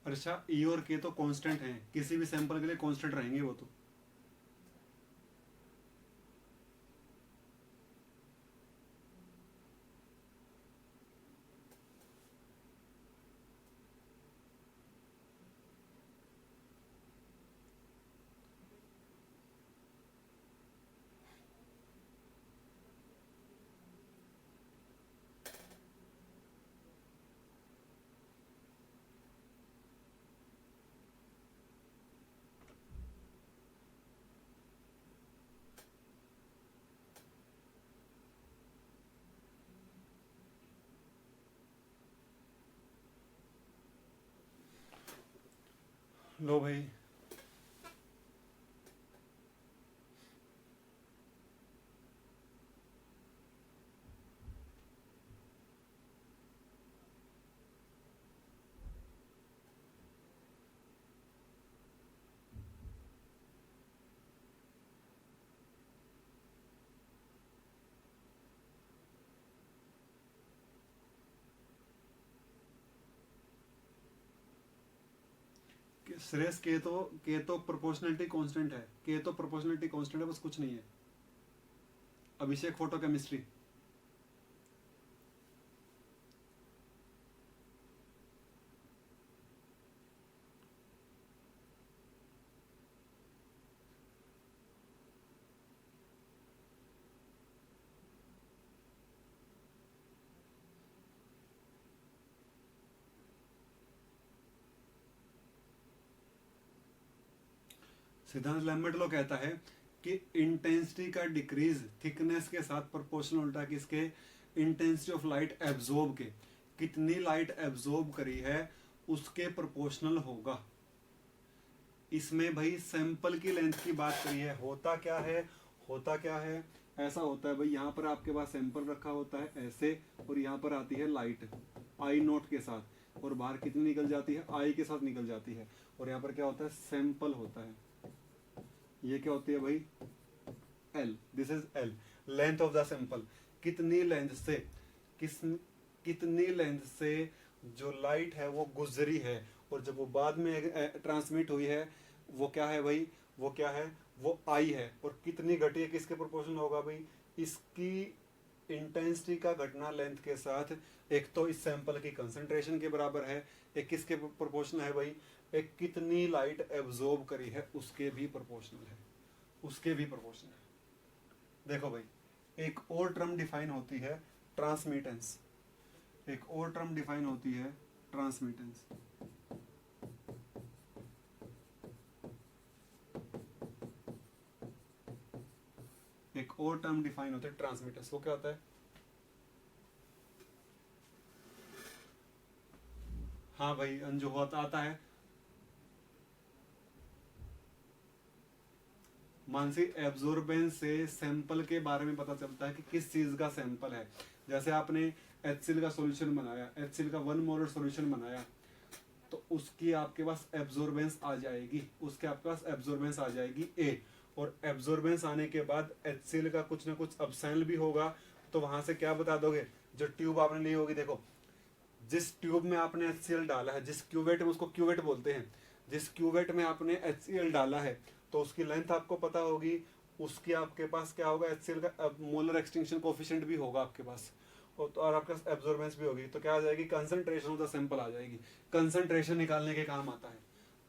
अच्छा ई और के तो कांस्टेंट हैं, किसी भी सैंपल के लिए कांस्टेंट रहेंगे वो तो। लो भाई, श्रेयस के तो प्रोपोर्शनलिटी कांस्टेंट है, के तो प्रोपोर्शनलिटी कांस्टेंट है, बस कुछ नहीं है। अभिषेक फोटो केमिस्ट्री, सिद्धांत लैम्बर्ट लो कहता है कि इंटेंसिटी का डिक्रीज थिकनेस के साथ प्रोपोर्शनल होता है किसके, इंटेंसिटी ऑफ लाइट एब्जॉर्ब के, कितनी लाइट एब्जॉर्ब करी है उसके प्रोपोर्शनल होगा। इसमें भाई सैंपल की लेंथ की बात करी है। होता क्या है, होता क्या है, ऐसा होता है भाई, यहाँ पर आपके पास सैंपल रखा होता है ऐसे, और यहाँ पर आती है लाइट आई नोट के साथ, और बाहर कितनी निकल जाती है, आई के साथ निकल जाती है, और यहाँ पर क्या होता है, सैंपल होता है। ये क्या होती है भाई, L, this is L, length of the sample. कितनी लेंथ से, कितनी लेंथ से जो लाइट है वो गुजरी है, और जब वो बाद में ट्रांसमिट हुई है वो क्या है भाई, वो क्या है, वो आई है, और कितनी घटी है किसके प्रोपोर्शनल होगा भाई, इसकी इंटेंसिटी का घटना लेंथ के साथ। एक तो इस सैंपल की कंसंट्रेशन के बराबर है, एक किसके प्रोपोर्शनल है भाई, एक कितनी लाइट एब्जॉर्ब करी है उसके भी प्रोपोर्शनल है, उसके भी प्रोपोर्शनल है। देखो भाई, एक और टर्म डिफाइन होती है ट्रांसमिटेंस, एक और टर्म डिफाइन होती है ट्रांसमिटेंस। एक और टर्म डिफाइन होता है ट्रांसमिटेंस। वो क्या होता है, हाँ भाई अंजू होता आता है, मानसिक एब्जॉर्बेंस से सैंपल के बारे में पता चलता है कि किस चीज का सैंपल है। जैसे आपने HCl का सॉल्यूशन बनाया, HCl का 1 मोलर सॉल्यूशन बनाया, तो उसकी आपके पास एब्जॉर्बेंस आ जाएगी, उसके आपके पास एब्जॉर्बेंस आ जाएगी A, और एब्जॉर्बेंस आने के बाद HCl का कुछ ना कुछ अपसाइल भी होगा, तो वहां से क्या बता दोगे, जो ट्यूब आपने ली होगी, देखो जिस ट्यूब में आपने HCl डाला है, जिस क्यूवेट में, उसको क्यूवेट बोलते हैं, जिस क्यूवेट में आपने HCl डाला है तो उसकी लेंथ आपको पता होगी, उसकी आपके पास क्या होगा, HCl का मोलर एक्सटिंक्शन कोफिशिएंट भी होगा आपके पास, और आपके पास एब्जॉर्बेंस भी होगी, तो क्या आ जाएगी, कंसंट्रेशन ऑफ द सैंपल आ जाएगी। कंसंट्रेशन निकालने के काम आता है,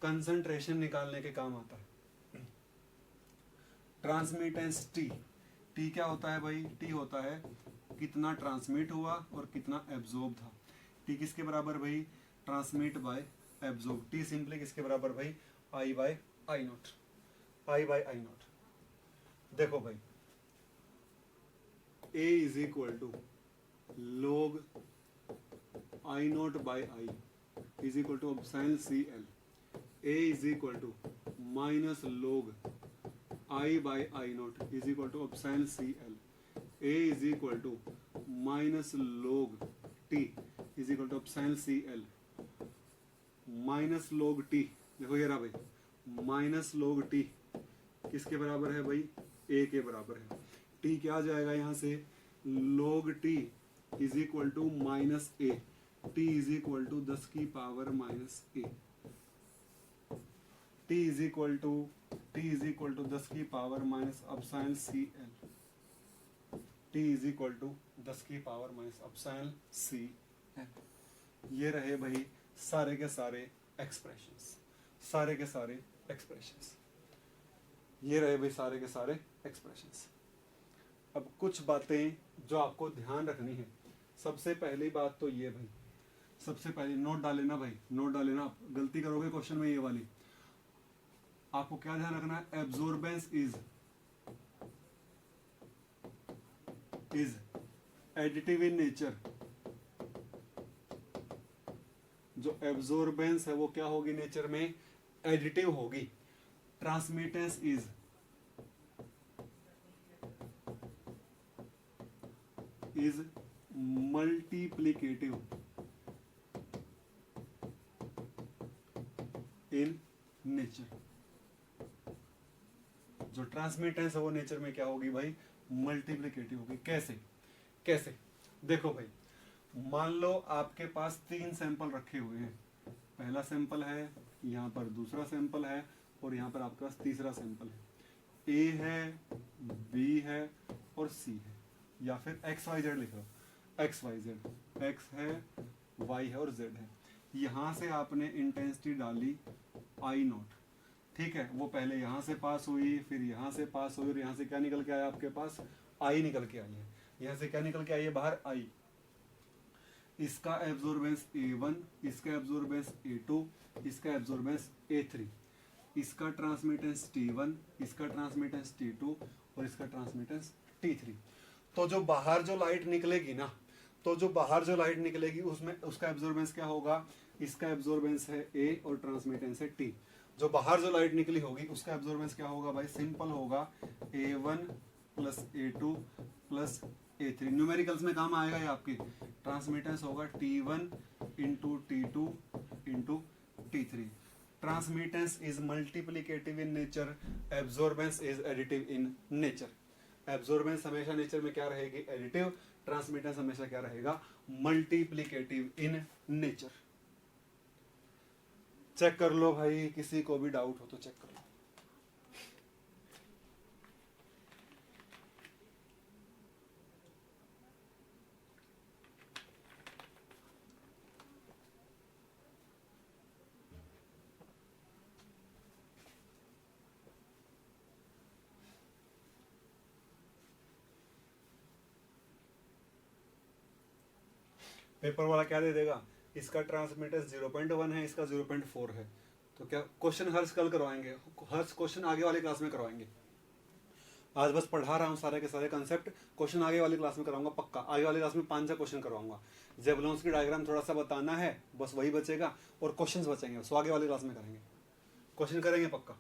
कंसंट्रेशन निकालने के काम आता है। ट्रांसमिटेंस T, T क्या होता है भाई, T होता है कितना ट्रांसमिट हुआ और कितना एब्जॉर्ब था। T किसके बराबर भाई, transmit by absorb. T simply किसके बराबर भाई, I by I nought, I by I nought. देखो भाई, A is equal to log I nought by I is equal to epsilon CL। A is equal to minus log I by I not is equal to epsilon CL। A is equal to minus log T is equal to epsilon CL। Minus log T, देखो ये रहा भाई, minus log T किसके बराबर है भाई, A के बराबर है। T क्या आ जाएगा यहाँ से, log T is equal to minus A, T is equal to 10 की power minus A। T is equal to 10 की power minus epsilon CL। T is equal to 10 की पावर माइनस एप्सिलॉन CL। ये रहे भाई सारे के सारे एक्सप्रेशंस, सारे के सारे एक्सप्रेशंस, ये रहे भाई सारे के सारे एक्सप्रेशंस। अब कुछ बातें जो आपको ध्यान रखनी है। सबसे पहली बात तो ये भाई, सबसे पहले नोट डाल लेना भाई, नोट डाल लेना, आप गलती करोगे क्वेश्चन में ये वाली। आपको क्या ध्यान रखना है, absorbance is additive in nature. जो एब्जॉर्बेंस है वो क्या होगी नेचर में, एडिटिव होगी, transmittance is multiplicative in nature. जो ट्रांसमिटेंस है वो नेचर में क्या होगी भाई, मल्टीप्लिकेटिव होगी। कैसे कैसे, देखो भाई, मान लो आपके पास 3 सैंपल रखे हुए हैं, पहला सैंपल है, यहाँ पर दूसरा सैंपल है, और यहाँ पर आपके पास तीसरा सैंपल है। ए है, बी है और सी है, या फिर एक्स वाई जेड लिख लो, एक्स वाई जेड, एक्स है, वाई है और जेड है। यहाँ से आपने इंटेंसिटी डाली आई नॉट, ठीक है, वो पहले यहाँ से पास हुई, फिर यहाँ से पास हुई, और यहाँ से क्या निकल के आया आपके पास, आई निकल के आई है। यहाँ से क्या निकल के आई है बाहर, आई। इसका एब्जॉर्बेंस A1, इसका एब्जॉर्बेंस A2, इसका एब्जॉर्बेंस A3, इसका ट्रांसमिटेंस T1, इसका ट्रांसमिटेंस T2 और इसका ट्रांसमिटेंस T3। तो जो बाहर जो लाइट निकलेगी ना, तो जो बाहर जो लाइट निकलेगी उसमें उसका एब्जॉर्बेंस क्या होगा, इसका एब्जॉर्बेंस है A और ट्रांसमिटेंस है T। जो बाहर जो लाइट निकली होगी उसका एब्जॉर्बेंस क्या होगा भाई, सिंपल होगा A1 plus A2 plus A3। Numericals में काम आएगा ये आपके, ट्रांसमिटेंस होगा T1 into T2 into T3। Transmittance is multiplicative in nature, absorbance is additive in nature. Absorbance हमेशा नेचर में क्या रहेगी, एडिटिव, ट्रांसमिटेंस हमेशा क्या रहेगा, मल्टीप्लिकेटिव इन नेचर। चेक कर लो भाई, किसी को भी डाउट हो तो चेक कर लो। पेपर वाला क्या दे देगा, इसका ट्रांसमिटेंस 0.1 है, इसका 0.4 है। तो क्या क्वेश्चन हर्ष कल करवाएंगे, हर्ष क्वेश्चन आगे वाली क्लास में करवाएंगे। आज बस पढ़ा रहा हूँ सारे के सारे कंसेप्ट, क्वेश्चन आगे वाली क्लास में कराऊंगा पक्का। आगे वाली क्लास में 5 क्वेश्चन करवाऊंगा। जेबलोन्स की डायग्राम थोड़ा सा बताना है, बस वही बचेगा, और क्वेश्चन बचेंगे, सो आगे वाली क्लास में करेंगे, क्वेश्चन करेंगे पक्का।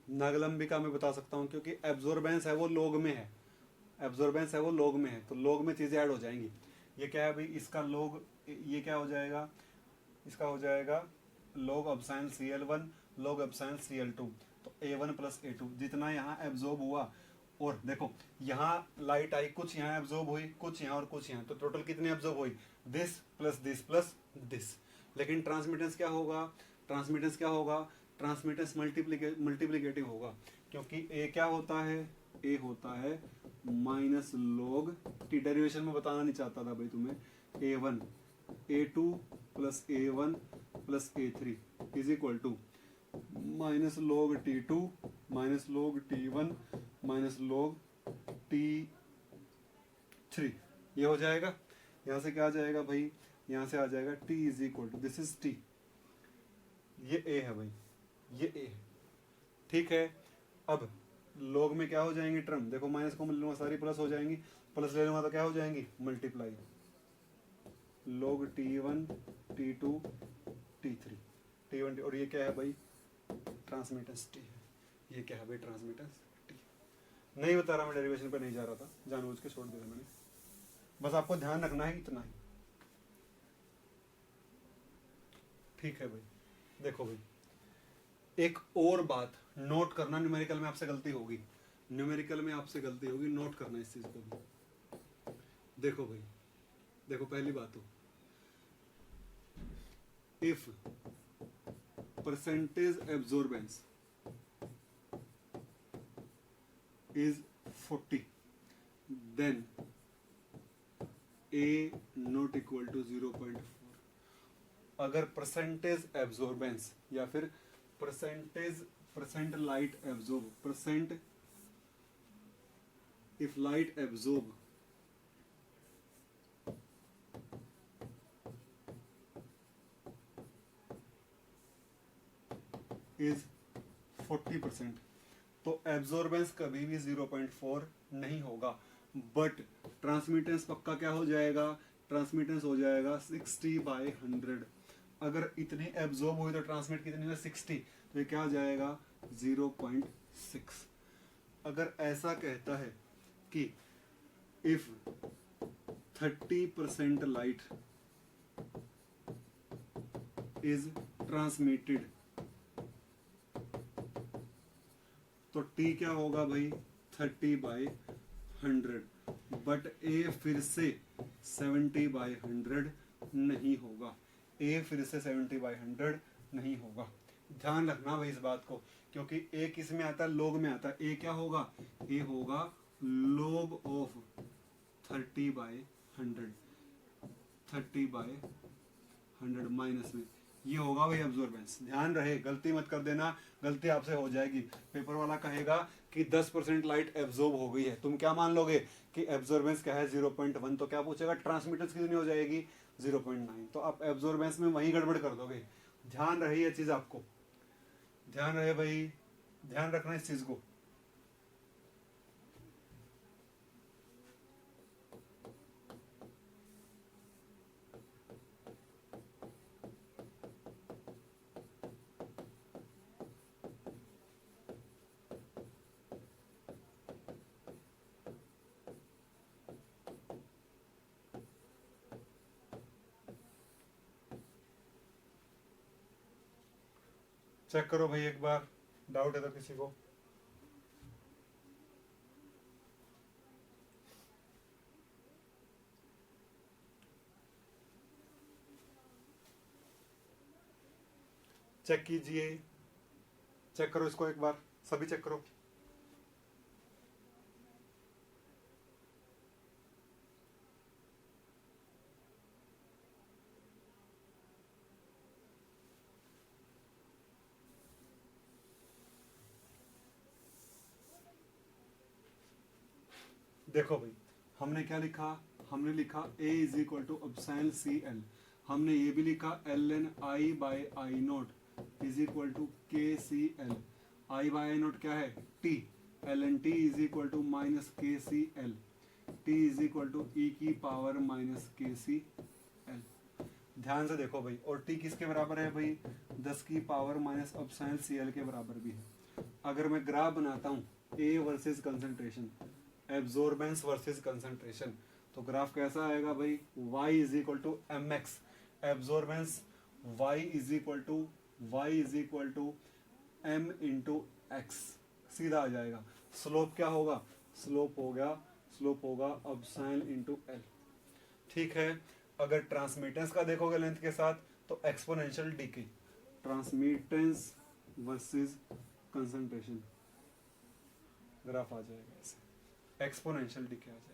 नागलंबिका में बता सकता हूँ, क्योंकि एब्जॉर्बेंस है वो लोग में है, एब्जॉर्बेंस है वो लोग में है, तो लोग में चीजें ऐड हो जाएंगी। ये क्या है भाई, इसका लोग, ये क्या हो जाएगा, इसका हो जाएगा log epsilon Cl1 log epsilon Cl2। तो A1 प्लस A2 जितना यहाँ एब्जॉर्ब हुआ, और देखो यहाँ लाइट आई, कुछ यहाँ एब्जॉर्ब हुई, कुछ यहाँ और कुछ यहाँ, तो टोटल कितनी एब्जॉर्ब हुई, this plus this plus this. लेकिन ट्रांसमिटेंस क्या होगा, ट्रांसमिटेंस क्या होगा, ट्रांसमिटेंस मल्टीप्लिकेटिव होगा, क्योंकि ए क्या होता है, ए होता है माइनस लॉग टी। डेरिवेशन में बताना नहीं चाहता था भाई तुम्हें, A1 A2 plus A1 plus A3 is equal to minus log T2 minus log T1 minus log T3। ये हो जाएगा, यहाँ से क्या आ जाएगा भाई, यहाँ से आ जाएगा T is equal to, this is T, ये A है भाई, ये A है, ठीक है। अब लॉग में क्या हो जाएंगे टर्म, देखो माइनस को मिल लूंगा सारी प्लस हो जाएंगी, प्लस ले लूंगा तो क्या हो जाएंगी, multiply, log T1 T2 T3 T1, और ये क्या है भाई, ट्रांसमिटेंस T है, ये क्या है भाई, ट्रांसमिटेंस T। नहीं बता रहा मैं, डेरिवेशन पे नहीं जा रहा था, जानबूझ के छोड़ दिया मैंने, बस आपको ध्यान रखना है इतना ही, ठीक है भाई। देखो भाई, एक और बात नोट करना, न्यूमेरिकल में आपसे गलती होगी, न्यूमेरिकल में आपसे गलती होगी, नोट करना इस चीज को भी। देखो भाई, देखो पहली बात हो, if percentage absorbance is 40, then A not equal to 0.4। अगर परसेंटेज एब्जॉर्बेंस या फिर percent light absorb, percent if light absorb is 40%, तो एब्जॉर्बेंस कभी भी 0.4 नहीं होगा, बट ट्रांसमिटेंस पक्का क्या हो जाएगा, ट्रांसमिटेंस हो जाएगा 60/100। अगर इतनी एब्जॉर्ब हुई तो ट्रांसमिट कितनी है 60, तो ये क्या हो जाएगा 0.6। अगर ऐसा कहता है कि इफ 30% लाइट इज ट्रांसमिटेड, तो टी क्या होगा भाई 30/100, बट ए फिर से 70/100 नहीं होगा, ए फिर से 70/100 नहीं होगा। ध्यान रखना भाई इस बात को, क्योंकि ए किस में आता है, लोग में आता है। ए क्या होगा, ए होगा log ऑफ 30/100, 30/100 माइनस में, ये होगा भाई एब्जॉर्बेंस। ध्यान रहे, गलती मत कर देना, गलती आपसे हो जाएगी। पेपर वाला कहेगा कि 10% लाइट एब्जॉर्ब हो गई है, तुम क्या मान लोगे कि एब्जॉर्बेंस क्या है 0.1, तो क्या पूछेगा ट्रांसमिटेंस कितनी हो जाएगी 0.9, तो आप एब्जॉर्बेंस में वही गड़बड़ कर दोगे। ध्यान रहे ये चीज, आपको ध्यान रहे भाई, ध्यान रखना इस चीज को। चेक करो भाई एक बार, डाउट है तो किसी को। चेक कीजिए, चेक करो इसको एक बार, सभी चेक करो। देखो भाई, हमने क्या लिखा, हमने लिखा A is equal to epsilon CL, हमने ये भी लिखा ln I/I0 is equal to KCL, I/I0 क्या है T, ln T is equal to minus KCL, T is equal to E की पावर माइनस KCL। ध्यान से देखो भाई, और T किसके बराबर है भाई 10 की पावर माइनस अपसाइन CL के बराबर भी है। अगर मैं ग्राफ बनाता हूँ A versus concentration, absorbance versus concentration, तो ग्राफ कैसा आएगा भाई y is equal to mx, absorbance y is equal to m into x, सीधा आ जाएगा। स्लोप क्या होगा, स्लोप होगा अपसाइन इंटू एल। ठीक है, अगर ट्रांसमिटेंस का देखोगे लेंथ के साथ तो exponential decay, transmittance versus concentration graph आ जाएगा ऐसे, एक्सपोनेंशियल डीके आ जाएगा।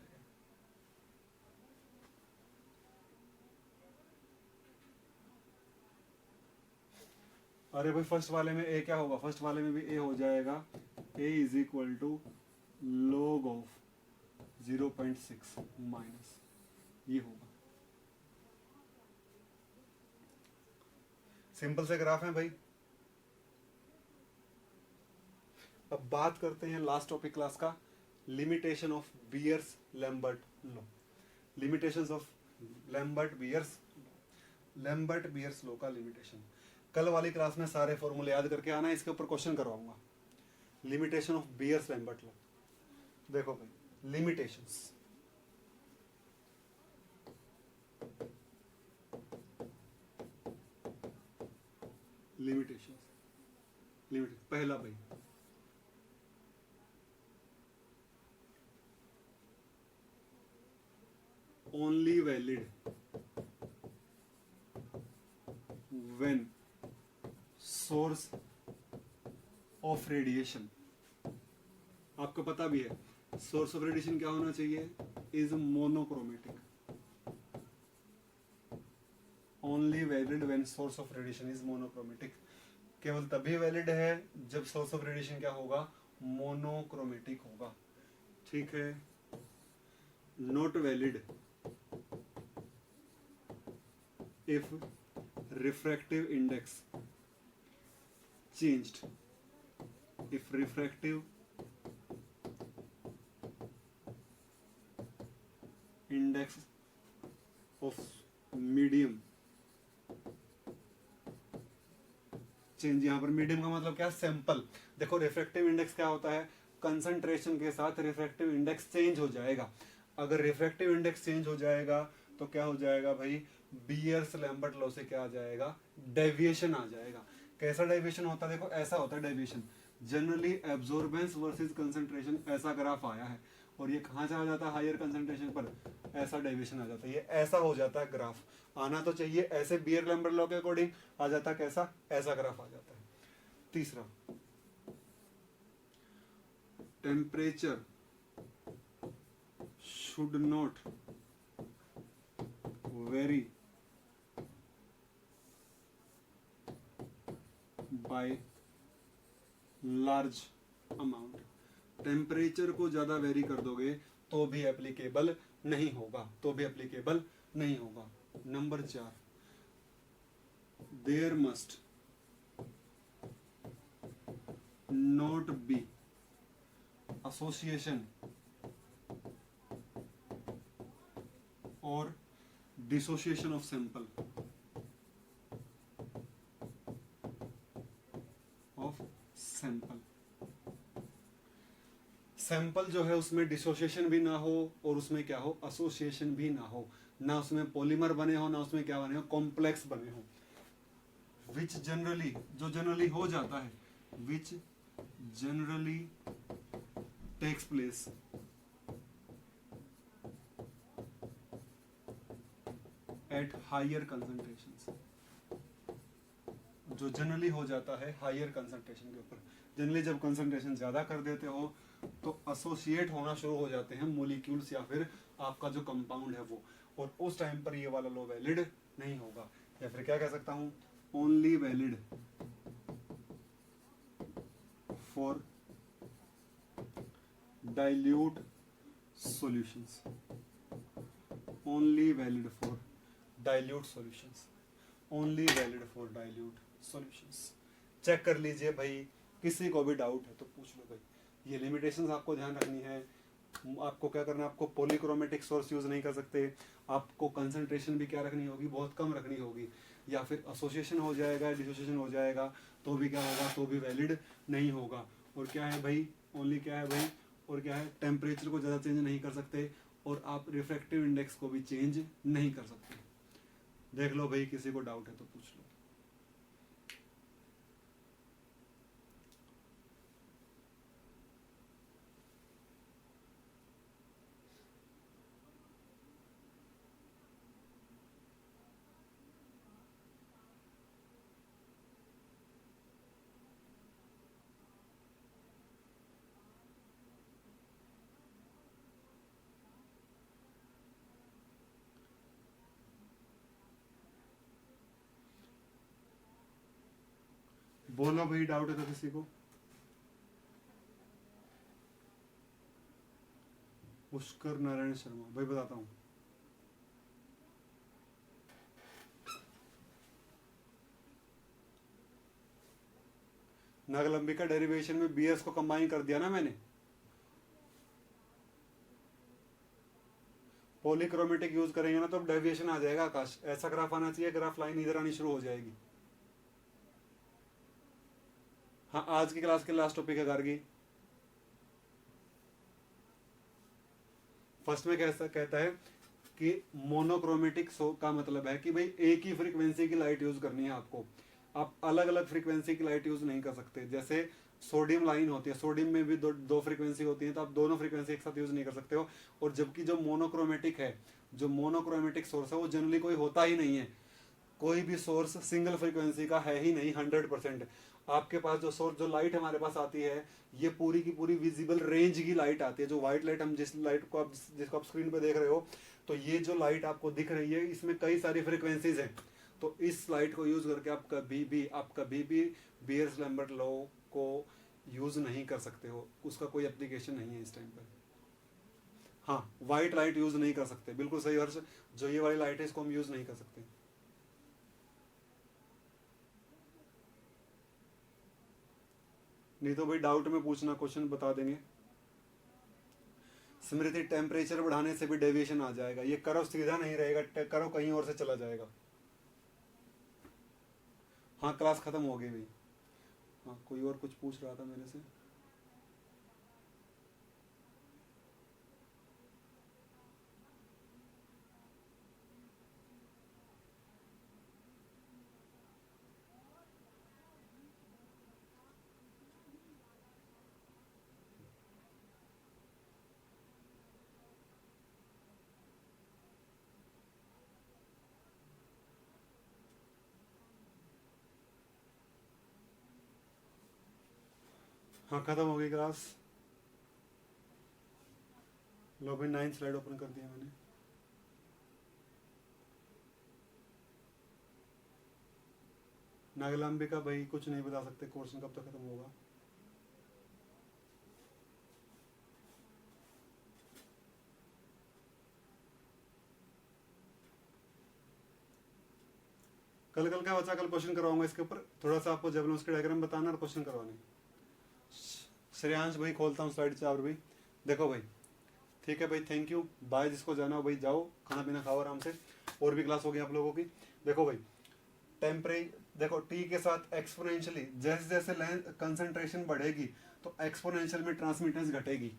अरे भाई फर्स्ट वाले में ए क्या होगा, फर्स्ट वाले में भी ए हो जाएगा, A is equal to log of 0.6 minus, ये होगा। सिंपल से ग्राफ है भाई। अब बात करते हैं लास्ट टॉपिक क्लास का, limitation of Beer's Lambert law, limitations of Lambert Beer's law का लिमिटेशन। कल वाली क्लास में सारे फॉर्मूले याद करके आना, इसके ऊपर क्वेश्चन करवाऊंगा। Limitation of Beer's Lambert law, देखो भाई लिमिटेशंस, लिमिट पहला भाई only valid when source of radiation, आपको पता भी है सोर्स ऑफ रेडिएशन क्या होना चाहिए, is monochromatic, only valid when source of radiation is monochromatic, केवल तभी वैलिड है जब सोर्स ऑफ रेडिएशन क्या होगा, मोनोक्रोमेटिक होगा। ठीक है, not valid if refractive index changed, if refractive index of medium change. यहाँ पर मीडियम का मतलब क्या, सैंपल। देखो रिफ्रैक्टिव इंडेक्स क्या होता है, कंसंट्रेशन के साथ रिफ्रैक्टिव इंडेक्स चेंज हो जाएगा। अगर रिफ्रैक्टिव इंडेक्स चेंज हो जाएगा तो क्या हो जाएगा भाई, बियर्स लैम्बर्ट लॉ से क्या आ जाएगा, डेविएशन आ जाएगा। कैसा डेविएशन होता है, देखो ऐसा होता है deviation, generally absorbance versus concentration, ऐसा ग्राफ आया है और ये कहाँ चला जाता है, हायर कंसंट्रेशन पर, ऐसा डेविएशन आ जाता है, ये ऐसा हो जाता है ग्राफ। आना तो चाहिए ऐसे बियर लैम्बर्ट लॉ के अकॉर्डिंग, आ जाता कैसा, ऐसा ग्राफ आ जाता है। तीसरा, temperature should not very by large amount. Temperature को ज्यादा वेरी कर दोगे तो भी एप्लीकेबल नहीं होगा, तो भी एप्लीकेबल नहीं होगा। Number 4, there must not be association और डिसोसिएशन ऑफ सैंपल सैंपल जो है उसमें डिसोसिएशन भी ना हो और उसमें क्या हो, एसोसिएशन भी ना हो, ना उसमें पॉलीमर बने हो, ना उसमें क्या बने हो, कॉम्प्लेक्स बने हो। विच जनरली, जो जनरली हो जाता है, which generally takes place at higher concentrations, जो जनरली हो जाता है हायर कंसंट्रेशन के ऊपर। जनरली जब कंसंट्रेशन ज्यादा कर देते हो तो एसोसिएट होना शुरू हो जाते हैं मॉलिक्यूल्स या फिर आपका जो कंपाउंड है वो, और उस टाइम पर ये वाला लॉ वैलिड नहीं होगा। या फिर क्या कह सकता हूं, only valid for dilute solutions, only valid for dilute solutions, only valid for dilute solutions. Check कर लीजिए भाई, किसी को भी डाउट है तो पूछ लो भाई। ये लिमिटेशंस आपको ध्यान रखनी है। आपको क्या करना है, आपको पॉलीक्रोमेटिक सोर्स यूज नहीं कर सकते, आपको कंसंट्रेशन भी क्या रखनी होगी, बहुत कम रखनी होगी, या फिर एसोसिएशन हो जाएगा, डिसोसिएशन हो जाएगा तो भी क्या होगा, तो भी वैलिड नहीं होगा। और क्या है भाई, ओनली क्या है भाई, और क्या है, टेम्परेचर को ज़्यादा चेंज नहीं कर सकते और आप रिफ्रैक्टिव इंडेक्स को भी चेंज नहीं कर सकते। देख लो भाई, किसी को डाउट है तो पूछ लो। बोलो भाई, डाउट है तो किसी को। पुष्कर नारायण शर्मा भाई, बताता हूँ। नागलंबी का डेरिवेशन में बीएस को कंबाइन कर दिया ना मैंने। पॉलीक्रोमेटिक यूज करेंगे ना तो अब डेविएशन आ जाएगा आकाश, ऐसा ग्राफ आना चाहिए, ग्राफ लाइन इधर आनी शुरू हो जाएगी। हाँ, आज की क्लास के लास्ट टॉपिक है गार्गी। फर्स्ट में कैसा कहता है कि मोनोक्रोमेटिक का मतलब है कि भाई एक ही फ्रीक्वेंसी की लाइट यूज करनी है आपको, आप अलग अलग फ्रीक्वेंसी की लाइट यूज नहीं कर सकते। जैसे सोडियम लाइन होती है, सोडियम में भी दो फ्रीक्वेंसी होती है, तो आप दोनों फ्रीक्वेंसी एक साथ यूज नहीं कर सकते हो। और जबकि जो मोनोक्रोमेटिक है, जो मोनोक्रोमेटिक सोर्स है वो जनरली कोई होता ही नहीं है, कोई भी सोर्स सिंगल फ्रीक्वेंसी का है ही नहीं 100%। आपके पास जो सोर्स, जो लाइट हमारे पास आती है, ये पूरी की पूरी विजिबल रेंज की लाइट आती है। जो व्हाइट लाइट, हम जिस लाइट को आप जिसको आप स्क्रीन पे देख रहे हो, तो ये जो लाइट आपको दिख रही है, इसमें कई सारी फ्रीक्वेंसीज हैं। तो इस लाइट को यूज करके आप कभी भी बियर्स लैम्बर्ट लॉ को यूज नहीं कर सकते हो, उसका कोई एप्लीकेशन नहीं है इस टाइम पर। हाँ, व्हाइट लाइट यूज नहीं कर सकते, बिल्कुल सही हर्ष, जो ये वाली लाइट है इसको हम यूज नहीं कर सकते। नहीं तो भाई डाउट में पूछना, क्वेश्चन बता देंगे। स्मृति टेम्परेचर बढ़ाने से भी डेविएशन आ जाएगा, ये करो सीधा नहीं रहेगा, करो कहीं और से चला जाएगा। हाँ क्लास खत्म हो गई भाई। हाँ कोई और कुछ पूछ रहा था मेरे से। हाँ खत्म हो गई क्लास। लो भाई 9 स्लाइड ओपन कर दिया मैंने। नागलाम्बिका भाई कुछ नहीं बता सकते कोर्स कब तक खत्म होगा। कल का बच्चा कल क्वेश्चन करवाऊंगा इसके ऊपर, थोड़ा सा आपको जेवलिन्स के डायग्राम बताना और क्वेश्चन करवाने। श्रेयांश भाई खोलता हूँ स्लाइड चार भाई, देखो भाई ठीक है भाई, थैंक यू बाय। जिसको जाना हो भाई जाओ, खाना पीना खाओ आराम से। और भी क्लास होगी आप लोगों की। देखो भाई देखो टी के साथ एक्सपोनेंशियली जैसे जैसे कंसंट्रेशन बढ़ेगी तो एक्सपोनेंशियल में ट्रांसमिटेंस घटेगी।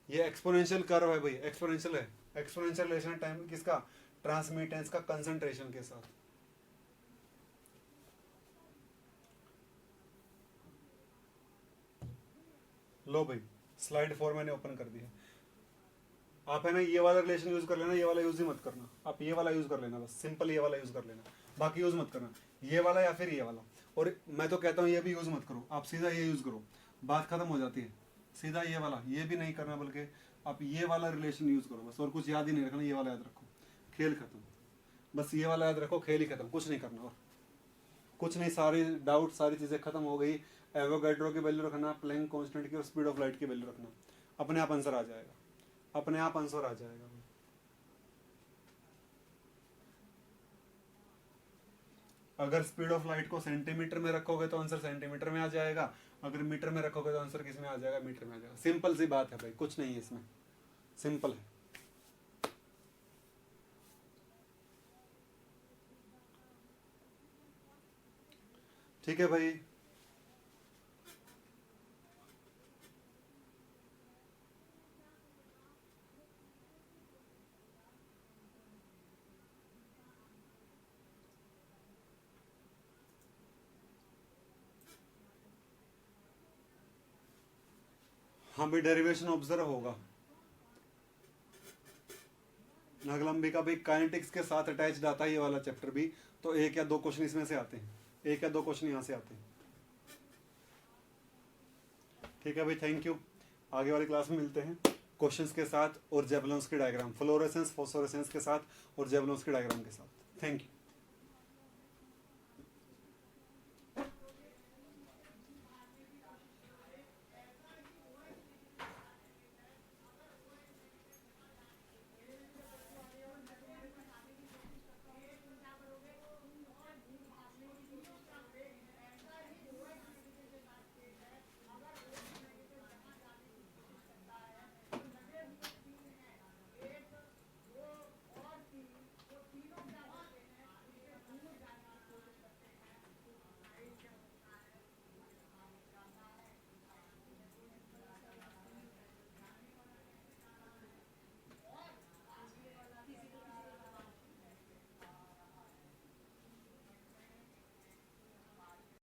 ये एक्सपोनेंशियल कर्व है भाई, एक्सपोनेंशियल है। एक्सपोनेंशियल रिलेशन टाइम किसका, ट्रांसमिटेंस का कंसंट्रेशन के साथ। लो भाई स्लाइड 4 मैंने ओपन कर दिया। आप है ना ये वाला रिलेशन यूज कर लेना, ये वाला यूज ही मत करना। आप ये वाला यूज कर लेना, बस सिंपल ये वाला यूज कर लेना, बाकी यूज मत करना। ये वाला या फिर ये वाला। और मैं तो कहता हूँ ये भी यूज मत करो, आप सीधा ये यूज करो, बात खत्म हो जाती है। सीधा ये वाला, ये भी नहीं करना, बल्कि आप ये वाला रिलेशन यूज करो बस। और कुछ याद ही नहीं रखना, ये वाला याद रखो, खेल खत्म। बस ये वाला याद रखो, खेल ही खत्म, कुछ नहीं करना और कुछ नहीं। सारी डाउट सारी चीजें खत्म हो गई। एवोगैड्रो की वैल्यू रखना, प्लैंक कांस्टेंट की और स्पीड ऑफ लाइट की वैल्यू रखना, अपने आप आंसर आ जाएगा, अपने आप आंसर आ जाएगा। अगर स्पीड ऑफ लाइट को सेंटीमीटर में रखोगे तो आंसर सेंटीमीटर में आ जाएगा, अगर मीटर में रखोगे तो आंसर किस में आ जाएगा, मीटर में आ जाएगा। सिंपल सी बात है भाई, कुछ नहीं है इसमें, सिंपल है। ठीक है भाई, हाँ भाई डेरिवेशन ऑब्जर्व होगा। नागलंबी का भाई काइनेटिक्स के साथ अटैच्ड आता है ये वाला चैप्टर भी, तो एक या दो क्वेश्चन इसमें से आते हैं, एक या दो क्वेश्चन यहाँ से आते हैं। ठीक है भाई, थैंक यू। आगे वाली क्लास में मिलते हैं क्वेश्चंस के साथ और जेवलिन्स के डायग्राम, फ्लोरेसेंस फोस्फोरेसेंस के साथ और जेवलिन्स के डायग्राम के साथ। Thank you.